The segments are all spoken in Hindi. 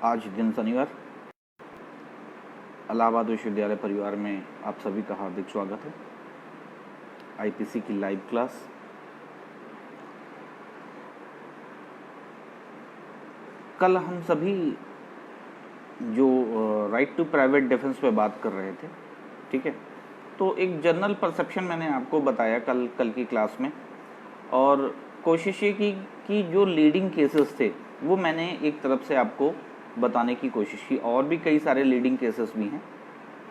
आज दिन शनिवार इलाहाबाद विश्वविद्यालय परिवार में आप सभी का हार्दिक स्वागत है। आईपीसी की लाइव क्लास। कल हम सभी जो राइट टू प्राइवेट डिफेंस पे बात कर रहे थे, ठीक है। तो एक जनरल परसेप्शन मैंने आपको बताया कल की क्लास में, और कोशिश ये की कि जो लीडिंग केसेस थे वो मैंने एक तरफ से आपको बताने की कोशिश की। और भी कई सारे लीडिंग केसेस भी हैं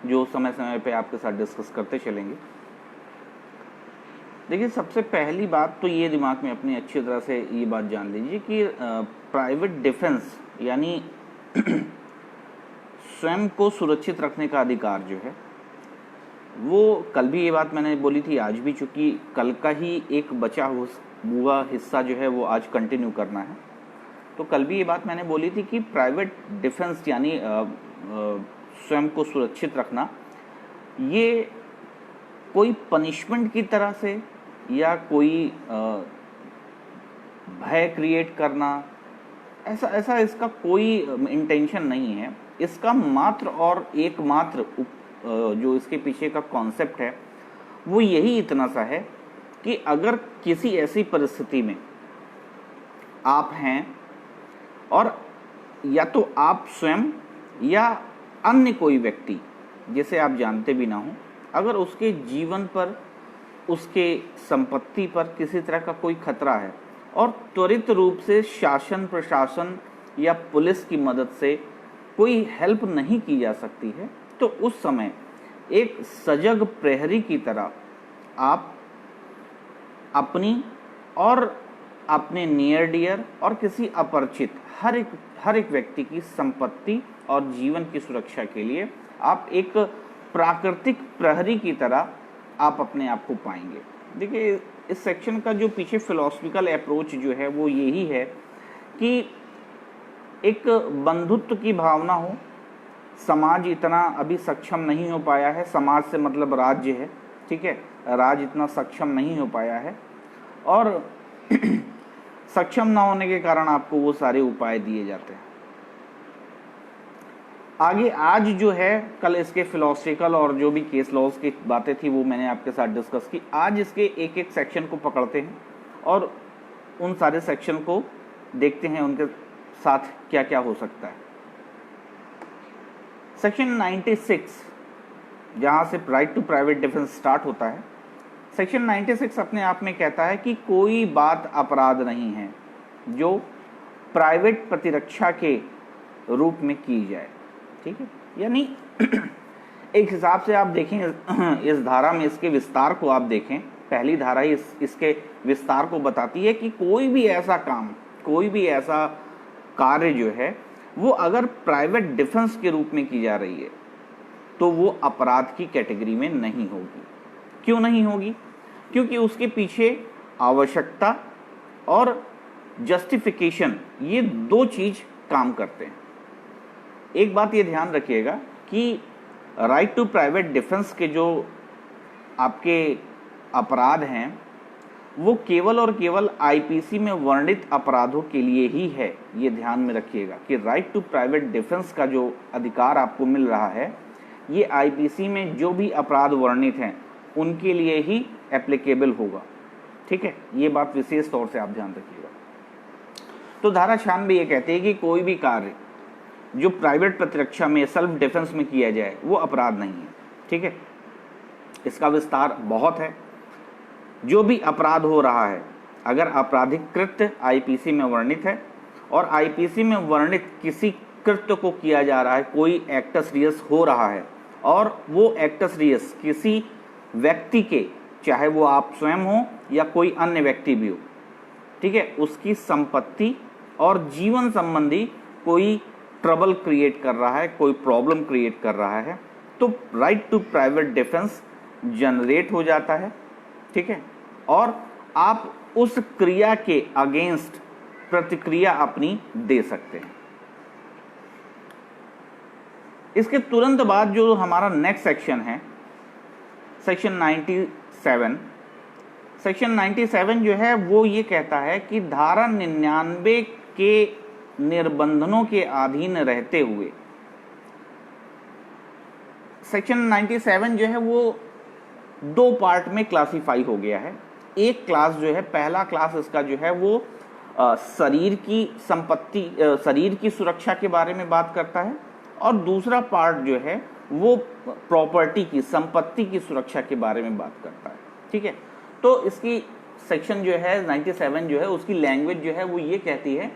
जो समय समय पे आपके साथ डिस्कस करते चलेंगे। देखिए, सबसे पहली बात तो ये दिमाग में अपनी अच्छी तरह से ये बात जान लीजिए कि प्राइवेट डिफेंस यानी स्वयं को सुरक्षित रखने का अधिकार जो है वो, कल भी ये बात मैंने बोली थी, आज भी, चूंकि कल का ही एक बचा हुआ हिस्सा जो है वो आज कंटिन्यू करना है। तो कल भी ये बात मैंने बोली थी कि प्राइवेट डिफेंस यानी स्वयं को सुरक्षित रखना, ये कोई पनिशमेंट की तरह से या कोई भय क्रिएट करना, ऐसा इसका कोई इंटेंशन नहीं है। इसका मात्र और एकमात्र जो इसके पीछे का कॉन्सेप्ट है वो यही इतना सा है कि अगर किसी ऐसी परिस्थिति में आप हैं और या तो आप स्वयं या अन्य कोई व्यक्ति जिसे आप जानते भी ना हो, अगर उसके जीवन पर, उसके संपत्ति पर किसी तरह का कोई खतरा है और त्वरित रूप से शासन, प्रशासन या पुलिस की मदद से कोई हेल्प नहीं की जा सकती है, तो उस समय एक सजग प्रहरी की तरह आप अपनी और अपने नियर डियर और किसी अपरिचित हर एक व्यक्ति की संपत्ति और जीवन की सुरक्षा के लिए आप एक प्राकृतिक प्रहरी की तरह आप अपने आप को पाएंगे। देखिए, इस सेक्शन का जो पीछे फिलॉसफिकल अप्रोच जो है वो यही है कि एक बंधुत्व की भावना हो। समाज इतना अभी सक्षम नहीं हो पाया है, समाज से मतलब राज्य है, ठीक है, राज्य इतना सक्षम नहीं हो पाया है और सक्षम ना होने के कारण आपको वो सारे उपाय दिए जाते हैं। आगे आज जो है, कल इसके फिलोसफिकल और जो भी केस लॉज की बातें थी वो मैंने आपके साथ डिस्कस की। आज इसके एक एक सेक्शन को पकड़ते हैं और उन सारे सेक्शन को देखते हैं उनके साथ क्या क्या हो सकता है। सेक्शन 96 जहां से right to private defence start होता है, सेक्शन 96 अपने आप में कहता है कि कोई बात अपराध नहीं है जो प्राइवेट प्रतिरक्षा के रूप में की जाए, ठीक है। यानी एक हिसाब से आप देखें इस धारा में, इसके विस्तार को आप देखें, पहली धारा ही इसके विस्तार को बताती है कि कोई भी ऐसा काम, कोई भी ऐसा कार्य जो है वो अगर प्राइवेट डिफेंस के रूप में की जा रही है तो वो अपराध की कैटेगरी में नहीं होगी। क्यों नहीं होगी? क्योंकि उसके पीछे आवश्यकता और जस्टिफिकेशन, ये दो चीज काम करते हैं। एक बात ये ध्यान रखिएगा कि राइट टू प्राइवेट डिफेंस के जो आपके अपराध हैं वो केवल और केवल आईपीसी में वर्णित अपराधों के लिए ही है। ये ध्यान में रखिएगा कि राइट टू प्राइवेट डिफेंस का जो अधिकार आपको मिल रहा है ये आईपीसी में जो भी अपराध वर्णित हैं उनके लिए ही एप्लीकेबल होगा, ठीक है। ये बात विशेष तौर से आप ध्यान रखिएगा। तो धारा 96 ये कहते हैं कि कोई भी कार्य जो प्राइवेट प्रतिरक्षा में, सेल्फ डिफेंस में किया जाए वो अपराध नहीं है, ठीक है। इसका विस्तार बहुत है। जो भी अपराध हो रहा है, अगर आपराधिक कृत्य आईपीसी में वर्णित है और आईपीसी में वर्णित किसी कृत्य को किया जा रहा है, कोई एक्टस रियस हो रहा है और वो एक्टस रियस किसी व्यक्ति के, चाहे वो आप स्वयं हो या कोई अन्य व्यक्ति भी हो, ठीक है, उसकी संपत्ति और जीवन संबंधी कोई ट्रबल क्रिएट कर रहा है, कोई प्रॉब्लम क्रिएट कर रहा है, तो right to private defence generate हो जाता है, ठीक है। और आप उस क्रिया के अगेंस्ट प्रतिक्रिया अपनी दे सकते हैं। इसके तुरंत बाद जो हमारा नेक्स्ट सेक्शन है, सेक्शन 97। सेक्शन 97 जो है वो ये कहता है कि धारा 99 के निर्बंधनों के अधीन रहते हुए। सेक्शन 97 जो है वो दो पार्ट में क्लासिफाई हो गया है। एक क्लास जो है, पहला क्लास इसका जो है वो शरीर की संपत्ति, शरीर की सुरक्षा के बारे में बात करता है, और दूसरा पार्ट जो है वो प्रॉपर्टी की, संपत्ति की सुरक्षा के बारे में बात करता है। ठीक है, तो इसकी सेक्शन जो है 97 जो है उसकी लैंग्वेज जो है वो ये कहती है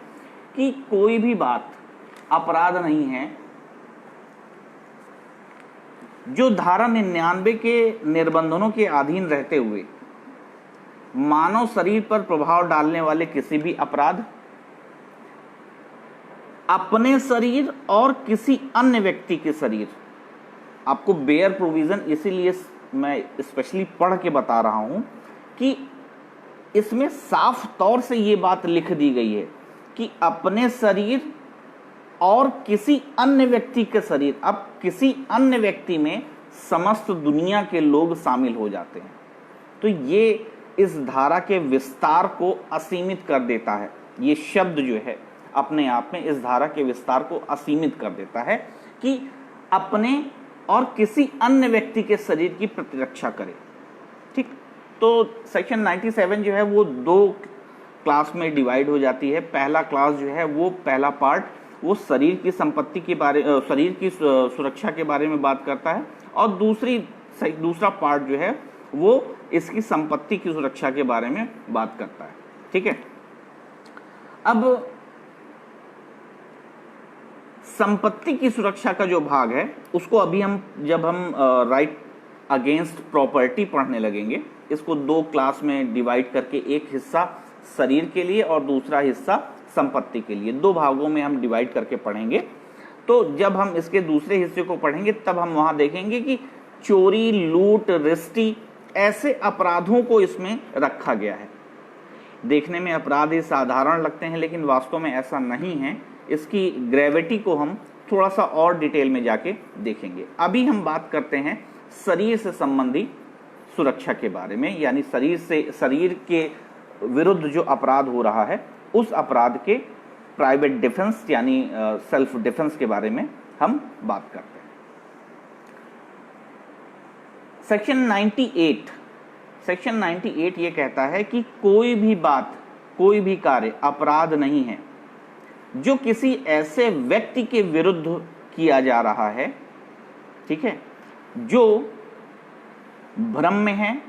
कि कोई भी बात अपराध नहीं है जो धारा 99 के निर्बंधनों के अधीन रहते हुए मानव शरीर पर प्रभाव डालने वाले किसी भी अपराध, अपने शरीर और किसी अन्य व्यक्ति के शरीर। आपको बेयर प्रोविजन इसीलिए मैं स्पेशली पढ़ के बता रहा हूं कि इसमें साफ तौर से ये बात लिख दी गई है कि अपने शरीर और किसी अन्य व्यक्ति के शरीर। अब किसी अन्य व्यक्ति में समस्त दुनिया के लोग शामिल हो जाते हैं, तो ये इस धारा के विस्तार को असीमित कर देता है। ये शब्द जो है अपने आप में इस धारा के विस्तार को असीमित कर देता है कि अपने और किसी अन्य व्यक्ति के शरीर की प्रतिरक्षा करे। ठीक, तो सेक्शन 97 जो है वो दो क्लास में डिवाइड हो जाती है। पहला क्लास जो है वो, पहला पार्ट वो शरीर की संपत्ति के बारे, शरीर की सुरक्षा के बारे में बात करता है, और दूसरा पार्ट जो है वो इसकी संपत्ति की सुरक्षा के बारे में बात करता है। ठीक है, अब संपत्ति की सुरक्षा का जो भाग है उसको अभी जब हम राइट अगेंस्ट प्रॉपर्टी पढ़ने लगेंगे, इसको दो क्लास में डिवाइड करके एक हिस्सा शरीर के लिए और दूसरा हिस्सा संपत्ति के लिए, दो भागों में हम डिवाइड करके पढ़ेंगे। तो जब हम इसके दूसरे हिस्से को पढ़ेंगे तब हम वहां देखेंगे कि चोरी, लूट, रिश्ती ऐसे अपराधों को इसमें रखा गया है। देखने में अपराध ही साधारण लगते हैं, लेकिन वास्तव में ऐसा नहीं है। इसकी ग्रेविटी को हम थोड़ा सा और डिटेल में जाके देखेंगे। अभी हम बात करते हैं शरीर से संबंधी सुरक्षा के बारे में, यानी शरीर के विरुद्ध जो अपराध हो रहा है उस अपराध के प्राइवेट डिफेंस यानी सेल्फ डिफेंस के बारे में हम बात करते हैं। सेक्शन 98 ये कहता है कि कोई भी बात, कोई भी कार्य अपराध नहीं है जो किसी ऐसे व्यक्ति के विरुद्ध किया जा रहा है, ठीक है, जो भ्रम में है,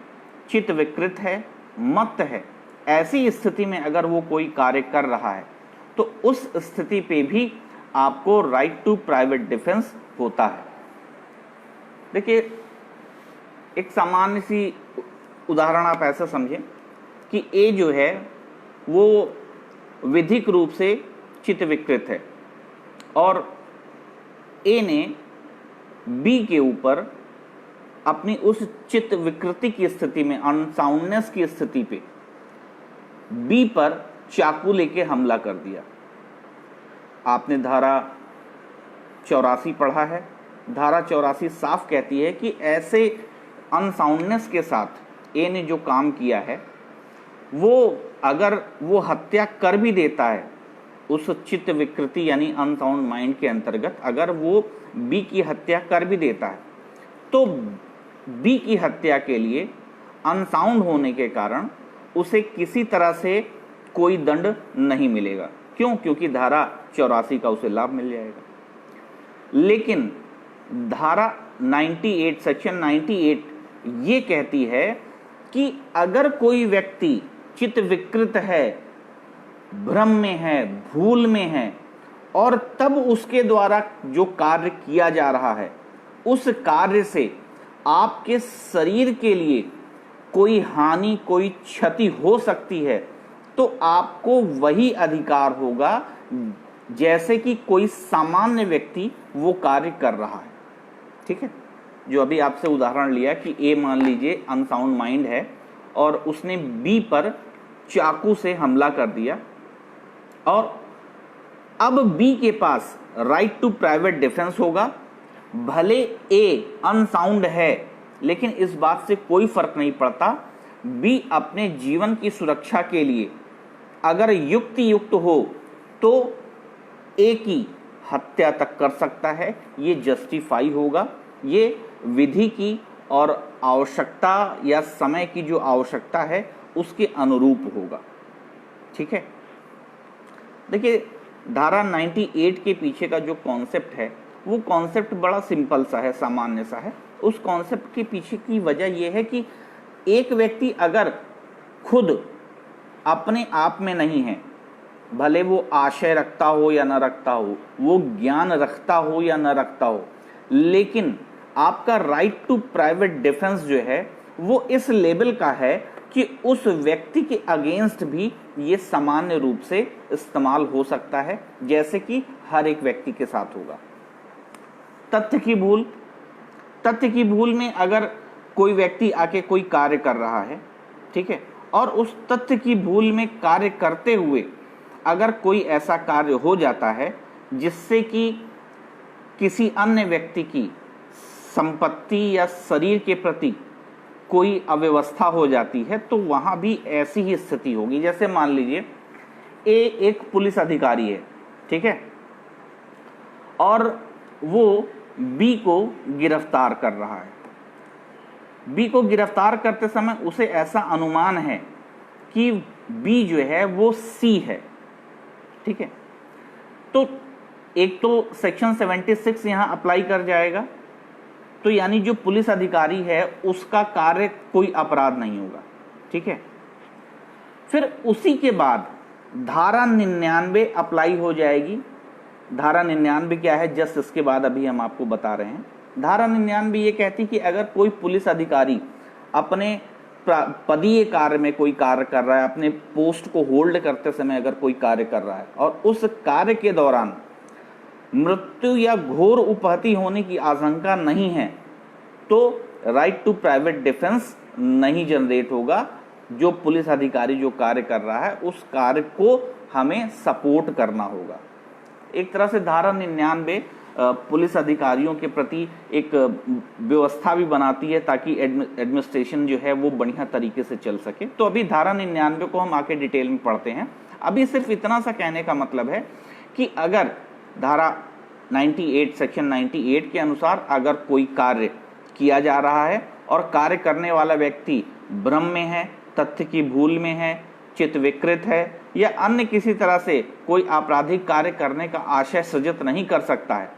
चित्त विकृत है, मत्त है। ऐसी स्थिति में अगर वो कोई कार्य कर रहा है तो उस स्थिति पे भी आपको राइट टू प्राइवेट डिफेंस होता है। देखिए, एक सामान्य सी उदाहरण आप ऐसा समझें कि ए जो है वो विधिक रूप से चित्त विकृत है और ए ने बी के ऊपर अपनी उस चित्त विकृति की स्थिति में, अनसाउंडनेस की स्थिति पे बी पर चाकू लेके हमला कर दिया। आपने धारा 84 पढ़ा है। धारा 84 साफ कहती है कि ऐसे अनसाउंडनेस के साथ ए ने जो काम किया है, वो अगर वो हत्या कर भी देता है उस चित्त विकृति यानी अनसाउंड माइंड के अंतर्गत, अगर वो बी की हत्या कर भी देता है तो बी की हत्या के लिए अनसाउंड होने के कारण उसे किसी तरह से कोई दंड नहीं मिलेगा। क्यों? क्योंकि धारा 84 का उसे लाभ मिल जाएगा। लेकिन धारा 98, सेक्शन 98 ये कहती है कि अगर कोई व्यक्ति चित्त विकृत है, भ्रम में है, भूल में है, और तब उसके द्वारा जो कार्य किया जा रहा है उस कार्य से आपके शरीर के लिए कोई हानि, कोई क्षति हो सकती है, तो आपको वही अधिकार होगा जैसे कि कोई सामान्य व्यक्ति वो कार्य कर रहा है। ठीक है, जो अभी आपसे उदाहरण लिया कि ए मान लीजिए अनसाउंड माइंड है और उसने बी पर चाकू से हमला कर दिया, और अब बी के पास राइट टू प्राइवेट डिफेंस होगा। भले ए अनसाउंड है, लेकिन इस बात से कोई फर्क नहीं पड़ता। बी अपने जीवन की सुरक्षा के लिए अगर युक्ति युक्त हो तो एक ही हत्या तक कर सकता है, ये जस्टिफाई होगा, ये विधि की और आवश्यकता या समय की जो आवश्यकता है उसके अनुरूप होगा। ठीक है, देखिए धारा 98 के पीछे का जो कॉन्सेप्ट है वो कॉन्सेप्ट बड़ा सिंपल सा है, सामान्य सा है। उस कॉन्सेप्ट के पीछे की वजह यह है कि एक व्यक्ति अगर खुद अपने आप में नहीं है, भले वो आशय रखता हो या न रखता हो, वो ज्ञान रखता हो या न रखता हो, लेकिन आपका राइट टू प्राइवेट डिफेंस जो है वो इस लेवल का है कि उस व्यक्ति के अगेंस्ट भी ये सामान्य रूप से इस्तेमाल हो सकता है, जैसे कि हर एक व्यक्ति के साथ होगा। तथ्य की भूल में अगर कोई व्यक्ति आके कोई कार्य कर रहा है, ठीक है, और उस तथ्य की भूल में कार्य करते हुए अगर कोई ऐसा कार्य हो जाता है जिससे कि किसी अन्य व्यक्ति की संपत्ति या शरीर के प्रति कोई अव्यवस्था हो जाती है, तो वहां भी ऐसी ही स्थिति होगी। जैसे मान लीजिए ए एक पुलिस अधिकारी है, ठीक है, और वो बी को गिरफ्तार कर रहा है। बी को गिरफ्तार करते समय उसे ऐसा अनुमान है कि बी जो है वो सी है, ठीक है, तो एक तो सेक्शन 76 यहां अप्लाई कर जाएगा, तो यानी जो पुलिस अधिकारी है उसका कार्य कोई अपराध नहीं होगा। ठीक है, फिर उसी के बाद धारा 99 अप्लाई हो जाएगी। धारा 99 क्या है, जस्ट इसके बाद अभी हम आपको बता रहे हैं। धारा 99 ये कहती कि अगर कोई पुलिस अधिकारी अपने पदीय कार्य में कोई कार्य कर रहा है, अपने पोस्ट को होल्ड करते समय अगर कोई कार्य कर रहा है और उस कार्य के दौरान मृत्यु या घोर उपहति होने की आशंका नहीं है, तो राइट टू प्राइवेट डिफेंस नहीं जनरेट होगा। जो पुलिस अधिकारी जो कार्य कर रहा है उस कार्य को हमें सपोर्ट करना होगा। एक तरह से धारा 99 पुलिस अधिकारियों के प्रति एक व्यवस्था भी बनाती है ताकि एडमिनिस्ट्रेशन जो है वो बढ़िया तरीके से चल सके। तो अभी धारा 99 को हम आके डिटेल में पढ़ते हैं। अभी सिर्फ इतना सा कहने का मतलब है कि अगर धारा 98 सेक्शन 98 के अनुसार अगर कोई कार्य किया जा रहा है और कार्य करने वाला व्यक्ति भ्रम में है, तथ्य की भूल में है, चित्त विकृत है या अन्य किसी तरह से कोई आपराधिक कार्य करने का आशय सृजित नहीं कर सकता है,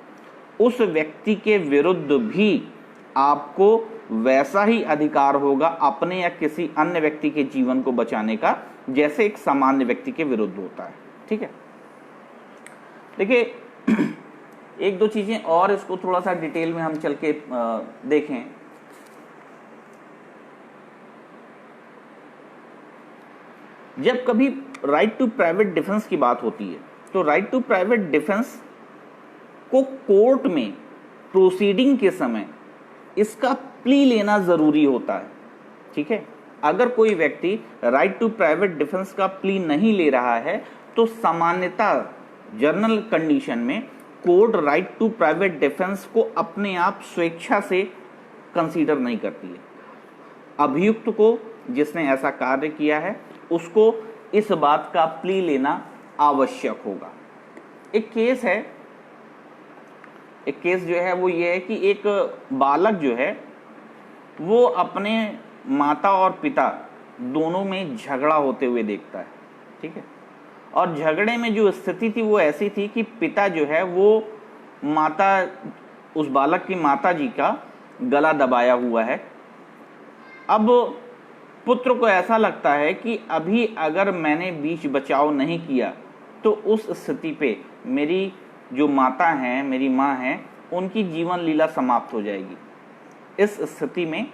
उस व्यक्ति के विरुद्ध भी आपको वैसा ही अधिकार होगा अपने या किसी अन्य व्यक्ति के जीवन को बचाने का जैसे एक सामान्य व्यक्ति के विरुद्ध होता है। ठीक है, देखिए एक दो चीजें और इसको थोड़ा सा डिटेल में हम चल के देखें। जब कभी राइट टू प्राइवेट डिफेंस की बात होती है तो राइट टू प्राइवेट डिफेंस को कोर्ट में प्रोसीडिंग के समय इसका प्ली लेना जरूरी होता है। ठीक है, अगर कोई व्यक्ति राइट टू प्राइवेट डिफेंस का प्ली नहीं ले रहा है तो सामान्यतः जनरल कंडीशन में court right to private defence को अपने आप स्वेच्छा से कंसीडर नहीं करती है। अभियुक्त को, जिसने ऐसा कार्य किया है, उसको इस बात का प्ली लेना आवश्यक होगा। एक केस जो है वो ये है कि एक बालक जो है वो अपने माता और पिता दोनों में झगड़ा होते हुए देखता है। ठीक है, और झगड़े में जो स्थिति थी वो ऐसी थी कि पिता जो है वो उस बालक की माता जी का गला दबाया हुआ है। अब पुत्र को ऐसा लगता है कि अभी अगर मैंने बीच बचाव नहीं किया तो उस स्थिति पे मेरी जो माता हैं, मेरी माँ हैं, उनकी जीवन लीला समाप्त हो जाएगी। इस स्थिति में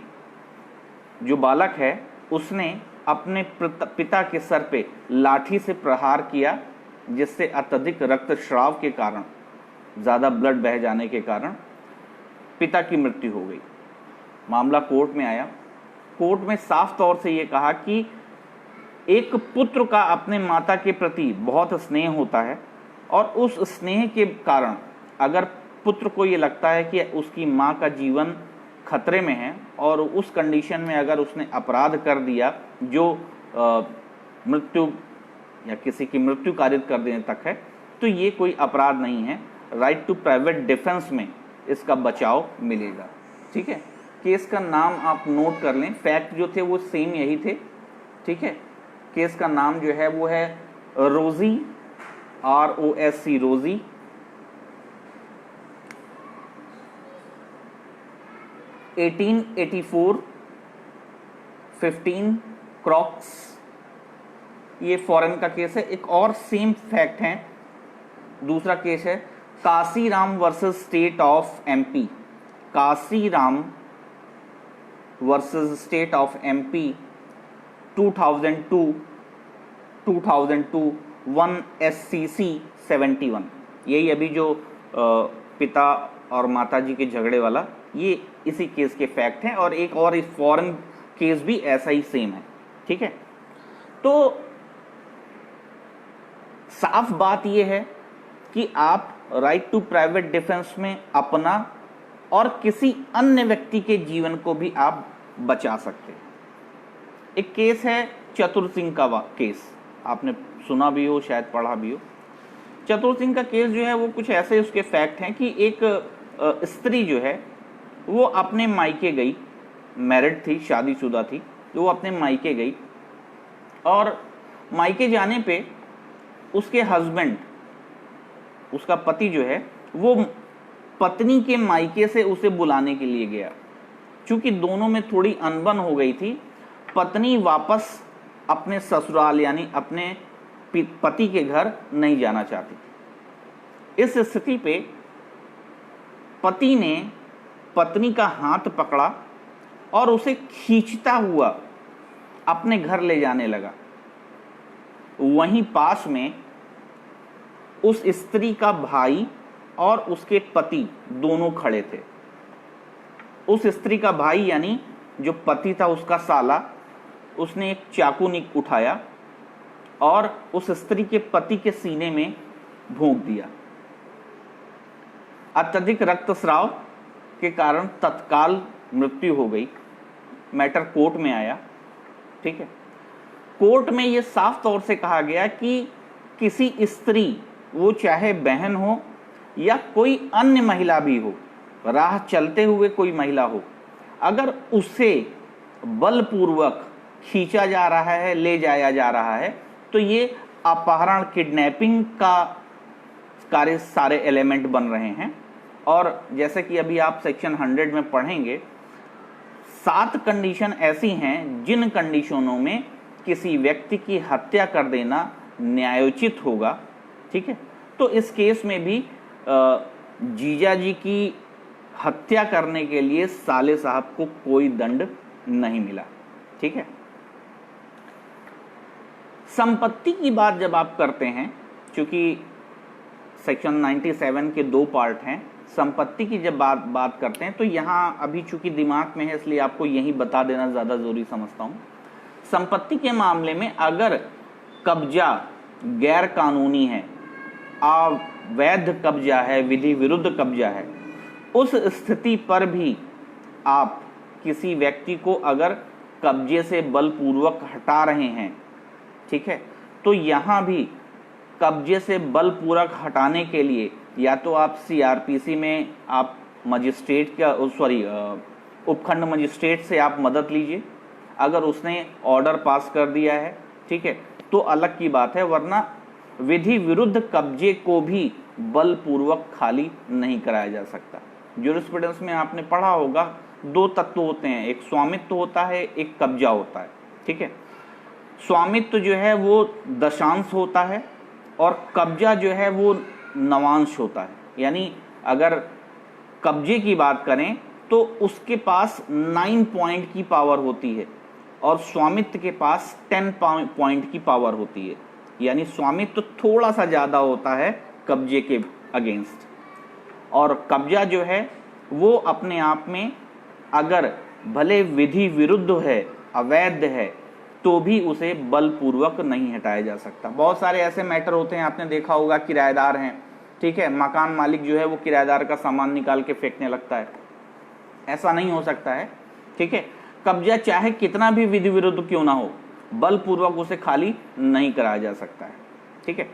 जो बालक है उसने अपने पिता के सर पे लाठी से प्रहार किया, जिससे अत्यधिक रक्तस्राव के कारण, ज़्यादा ब्लड बह जाने के कारण पिता की मृत्यु हो गई। मामला कोर्ट में आया। कोर्ट में साफ तौर से ये कहा कि एक पुत्र का अपने माता के प्रति बहुत स्नेह होता है और उस स्नेह के कारण अगर पुत्र को ये लगता है कि उसकी माँ का जीवन खतरे में है और उस कंडीशन में अगर उसने अपराध कर दिया जो मृत्यु या किसी की मृत्यु कारित कर देने तक है, तो ये कोई अपराध नहीं है, राइट टू प्राइवेट डिफेंस में इसका बचाव मिलेगा। ठीक है, केस का नाम आप नोट कर लें, फैक्ट जो थे वो सेम यही थे। ठीक है, केस का नाम जो है वो है रोजी, ROSC रोजी, (1884) 15 क्रॉक्स, ये फॉरेन का केस है। एक और सेम फैक्ट है, दूसरा केस है Kashiram versus state of MP, Kashiram versus state of MP 2002 1 SCC 71। यही अभी जो पिता और माता जी के झगड़े वाला, ये इसी केस के फैक्ट हैं। और एक और इस फॉरेन केस भी ऐसा ही सेम है। ठीक है, तो साफ बात यह है कि आप राइट टू प्राइवेट डिफेंस में अपना और किसी अन्य व्यक्ति के जीवन को भी आप बचा सकते हैं। एक केस है चतुर सिंह का केस, आपने सुना भी हो, शायद पढ़ा भी हो। चतुर सिंह का केस जो है वो कुछ ऐसे उसके फैक्ट हैं कि एक स्त्री जो है वो अपने मायके गई, मैरिड थी, शादीशुदा थी, तो वो अपने मायके गई और मायके जाने पे उसके हस्बैंड, उसका पति जो है वो पत्नी के मायके से उसे बुलाने के लिए गया। चूंकि दोनों में थोड़ी अनबन हो गई थी, पत्नी वापस अपने ससुराल यानी अपने पति के घर नहीं जाना चाहती थी। इस स्थिति पे पति ने पत्नी का हाथ पकड़ा और उसे खींचता हुआ अपने घर ले जाने लगा। वहीं पास में उस स्त्री का भाई और उसके पति दोनों खड़े थे। उस स्त्री का भाई यानी जो पति था, उसका साला, उसने एक चाकू उठाया और उस स्त्री के पति के सीने में भोंक दिया। अत्यधिक रक्तस्राव के कारण तत्काल मृत्यु हो गई। मैटर कोर्ट में आया। ठीक है, कोर्ट में यह साफ तौर से कहा गया कि किसी स्त्री, वो चाहे बहन हो या कोई अन्य महिला भी हो, राह चलते हुए कोई महिला हो, अगर उसे बलपूर्वक खींचा जा रहा है, ले जाया जा रहा है, तो ये अपहरण, किडनैपिंग का कार्य सारे एलिमेंट बन रहे हैं। और जैसे कि अभी आप सेक्शन 100 में पढ़ेंगे, 7 कंडीशन ऐसी हैं जिन कंडीशनों में किसी व्यक्ति की हत्या कर देना न्यायोचित होगा। ठीक है, तो इस केस में भी जीजा जी की हत्या करने के लिए साले साहब को कोई दंड नहीं मिला। ठीक है, संपत्ति की बात जब आप करते हैं, क्योंकि सेक्शन 97 के 2 पार्ट हैं, संपत्ति की जब बात करते हैं तो यहां अभी चूंकि दिमाग में है इसलिए आपको यही बता देना ज्यादा जरूरी समझता हूं। संपत्ति के मामले में अगर कब्जा गैर कानूनी है, अवैध कब्जा है, विधि विरुद्ध कब्जा है, उस स्थिति पर भी आप किसी व्यक्ति को अगर कब्जे से बलपूर्वक हटा रहे हैं, ठीक है, तो यहां भी कब्जे से बलपूर्वक हटाने के लिए या तो आप CRPC में आप मजिस्ट्रेट का उपखंड मजिस्ट्रेट से आप मदद लीजिए। अगर उसने ऑर्डर पास कर दिया है, ठीक है, तो अलग की बात है, वरना विधि विरुद्ध कब्जे को भी बलपूर्वक खाली नहीं कराया जा सकता। ज्यूरिस्प्रूडेंस में आपने पढ़ा होगा 2 तत्व होते हैं, एक स्वामित्व होता है, एक कब्जा होता है। ठीक है, स्वामित्व जो है वो दशांश होता है और कब्जा जो है वो नवांश होता है। यानी अगर कब्जे की बात करें तो उसके पास 9 पॉइंट की पावर होती है और स्वामित्व के पास 10 पॉइंट की पावर होती है। यानी स्वामित्व थोड़ा सा ज्यादा होता है कब्जे के अगेंस्ट, और कब्जा जो है वो अपने आप में अगर भले विधि विरुद्ध है, अवैध है, तो भी उसे बलपूर्वक नहीं हटाया जा सकता। बहुत सारे ऐसे मैटर होते हैं, आपने देखा होगा, किराएदार हैं, ठीक है, मकान मालिक जो है वो किराएदार का सामान निकाल के फेंकने लगता है, ऐसा नहीं हो सकता है। ठीक है, कब्जा चाहे कितना भी विधि विरुद्ध क्यों ना हो, बलपूर्वक उसे खाली नहीं कराया जा सकता है। ठीक है,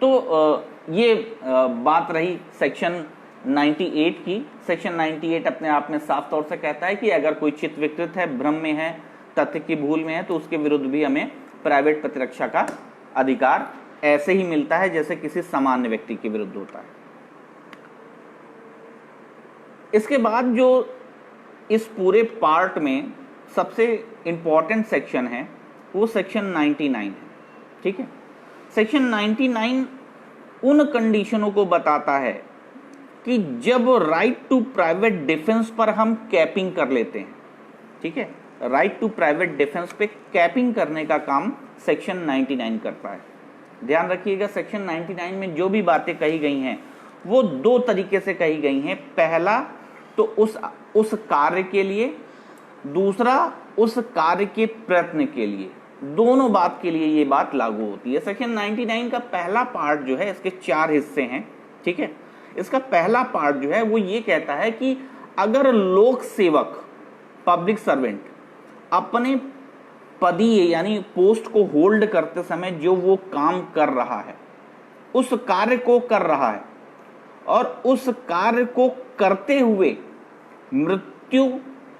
तो ये बात रही सेक्शन 98 की। सेक्शन 98 अपने आप में साफ तौर से कहता है कि अगर कोई चित्त विकृत है, भ्रम में है, तथ्य की भूल में है, तो उसके विरुद्ध भी हमें प्राइवेट प्रतिरक्षा का अधिकार ऐसे ही मिलता है जैसे किसी सामान्य व्यक्ति के विरुद्ध होता है। इसके बाद जो इस पूरे पार्ट में सबसे इंपॉर्टेंट सेक्शन है वो सेक्शन 99 है। ठीक है, सेक्शन 99 उन कंडीशनों को बताता है कि जब राइट टू प्राइवेट डिफेंस पर हम कैपिंग कर लेते हैं। ठीक है, राइट टू प्राइवेट डिफेंस पे कैपिंग करने का काम सेक्शन 99 करता है। ध्यान रखिएगा, सेक्शन 99 में जो भी बातें कही गई हैं वो दो तरीके से कही गई हैं। पहला तो उस कार्य के लिए, दूसरा उस कार्य के प्रयत्न के लिए, दोनों बात के लिए ये बात लागू होती है। सेक्शन 99 का पहला पार्ट जो है, इसके 4 हिस्से हैं। ठीक है, इसका पहला पार्ट जो है वो ये कहता है कि अगर लोक सेवक, पब्लिक सर्वेंट, अपने पदीय यानी पोस्ट को होल्ड करते समय जो वो काम कर रहा है, उस कार्य को कर रहा है, और उस कार्य को करते हुए मृत्यु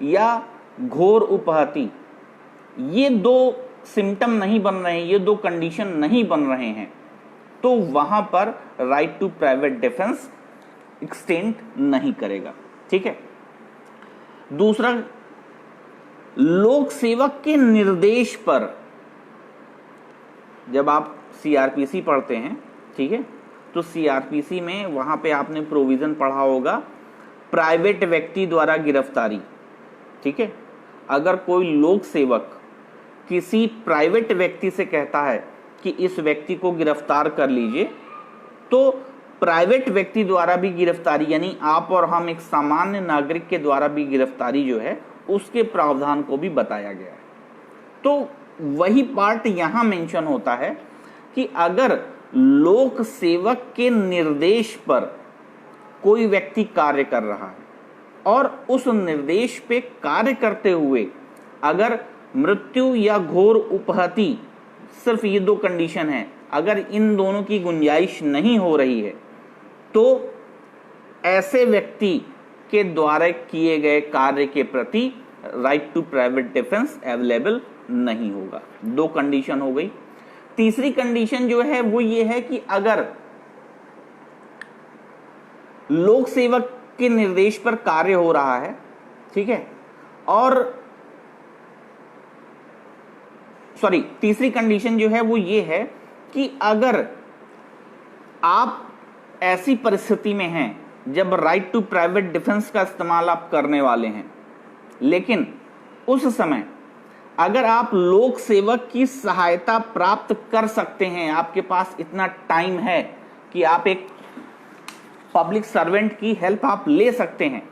या घोर उपहति, ये दो सिम्टम नहीं बन रहे हैं, ये दो कंडीशन नहीं बन रहे हैं, तो वहां पर right to private defence extend नहीं करेगा। ठीक है, दूसरा, लोक सेवक के निर्देश पर, जब आप सीआरपीसी पढ़ते हैं, ठीक है, तो सीआरपीसी में वहां पे आपने प्रोविजन पढ़ा होगा प्राइवेट व्यक्ति द्वारा गिरफ्तारी। ठीक है, अगर कोई लोक सेवक किसी प्राइवेट व्यक्ति से कहता है कि इस व्यक्ति को गिरफ्तार कर लीजिए, तो प्राइवेट व्यक्ति द्वारा भी गिरफ्तारी, यानी आप और हम एक सामान्य नागरिक के द्वारा भी गिरफ्तारी जो है उसके प्रावधान को भी बताया गया है। तो वही पार्ट यहां मेंशन होता है कि अगर लोक सेवक के निर्देश पर कोई व्यक्ति कार्य कर रहा है और उस निर्देश पे कार्य करते हुए अगर मृत्यु या घोर उपहति, सिर्फ ये दो कंडीशन है, अगर इन दोनों की गुंजाइश नहीं हो रही है, तो ऐसे व्यक्ति के द्वारा किए गए कार्य के प्रति right to private defence available नहीं होगा। दो कंडीशन हो गई। तीसरी कंडीशन जो है वो ये है कि अगर लोक सेवक के निर्देश पर कार्य हो रहा है, ठीक है, और तीसरी कंडीशन जो है वो ये है कि अगर आप ऐसी परिस्थिति में हैं जब राइट टू प्राइवेट डिफेंस का इस्तेमाल आप करने वाले हैं, लेकिन उस समय अगर आप लोक सेवक की सहायता प्राप्त कर सकते हैं, आपके पास इतना टाइम है कि आप एक पब्लिक सर्वेंट की हेल्प आप ले सकते हैं,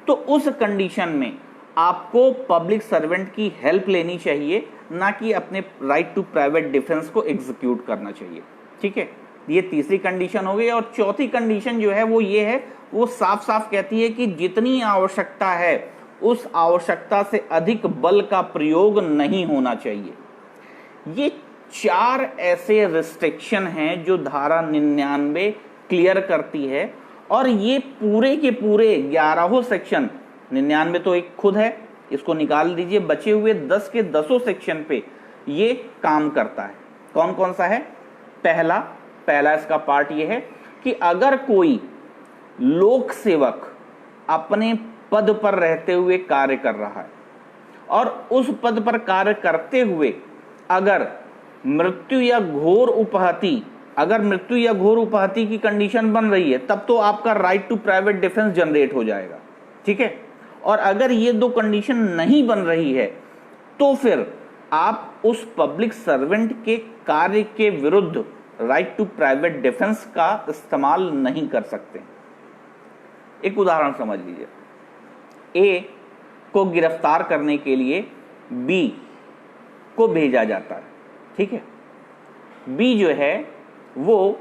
तो उस कंडीशन में आपको पब्लिक सर्वेंट की हेल्प लेनी चाहिए, ना कि अपने राइट टू प्राइवेट डिफेंस को एग्जीक्यूट करना चाहिए। ठीक है, ये तीसरी कंडीशन हो गई। और चौथी कंडीशन जो है वो ये है, वो साफ साफ कहती है कि जितनी आवश्यकता है उस आवश्यकता से अधिक बल का प्रयोग नहीं होना चाहिए। ये 4 ऐसे रिस्ट्रिक्शन हैं जो धारा 99 क्लियर करती है, और ये पूरे के पूरे 11 सेक्शन, 99 तो एक खुद है, इसको निकाल दीजिए, बचे हुए 10 के 10 सेक्शन पे ये काम करता है। कौन कौन सा है? पहला इसका पार्ट ये है कि अगर कोई लोक सेवक अपने पद पर रहते हुए कार्य कर रहा है और उस पद पर कार्य करते हुए अगर मृत्यु या घोर उपहति की कंडीशन बन रही है, तब तो आपका right to private defence generate हो जाएगा। ठीक है, और अगर ये दो कंडीशन नहीं बन रही है तो फिर आप उस पब्लिक सर्वेंट के कार्य के विरुद्ध राइट टू प्राइवेट डिफेंस का इस्तेमाल नहीं कर सकते। एक उदाहरण समझ लीजिए, ए को गिरफ्तार करने के लिए बी को भेजा जाता है। ठीक है, बी जो है वो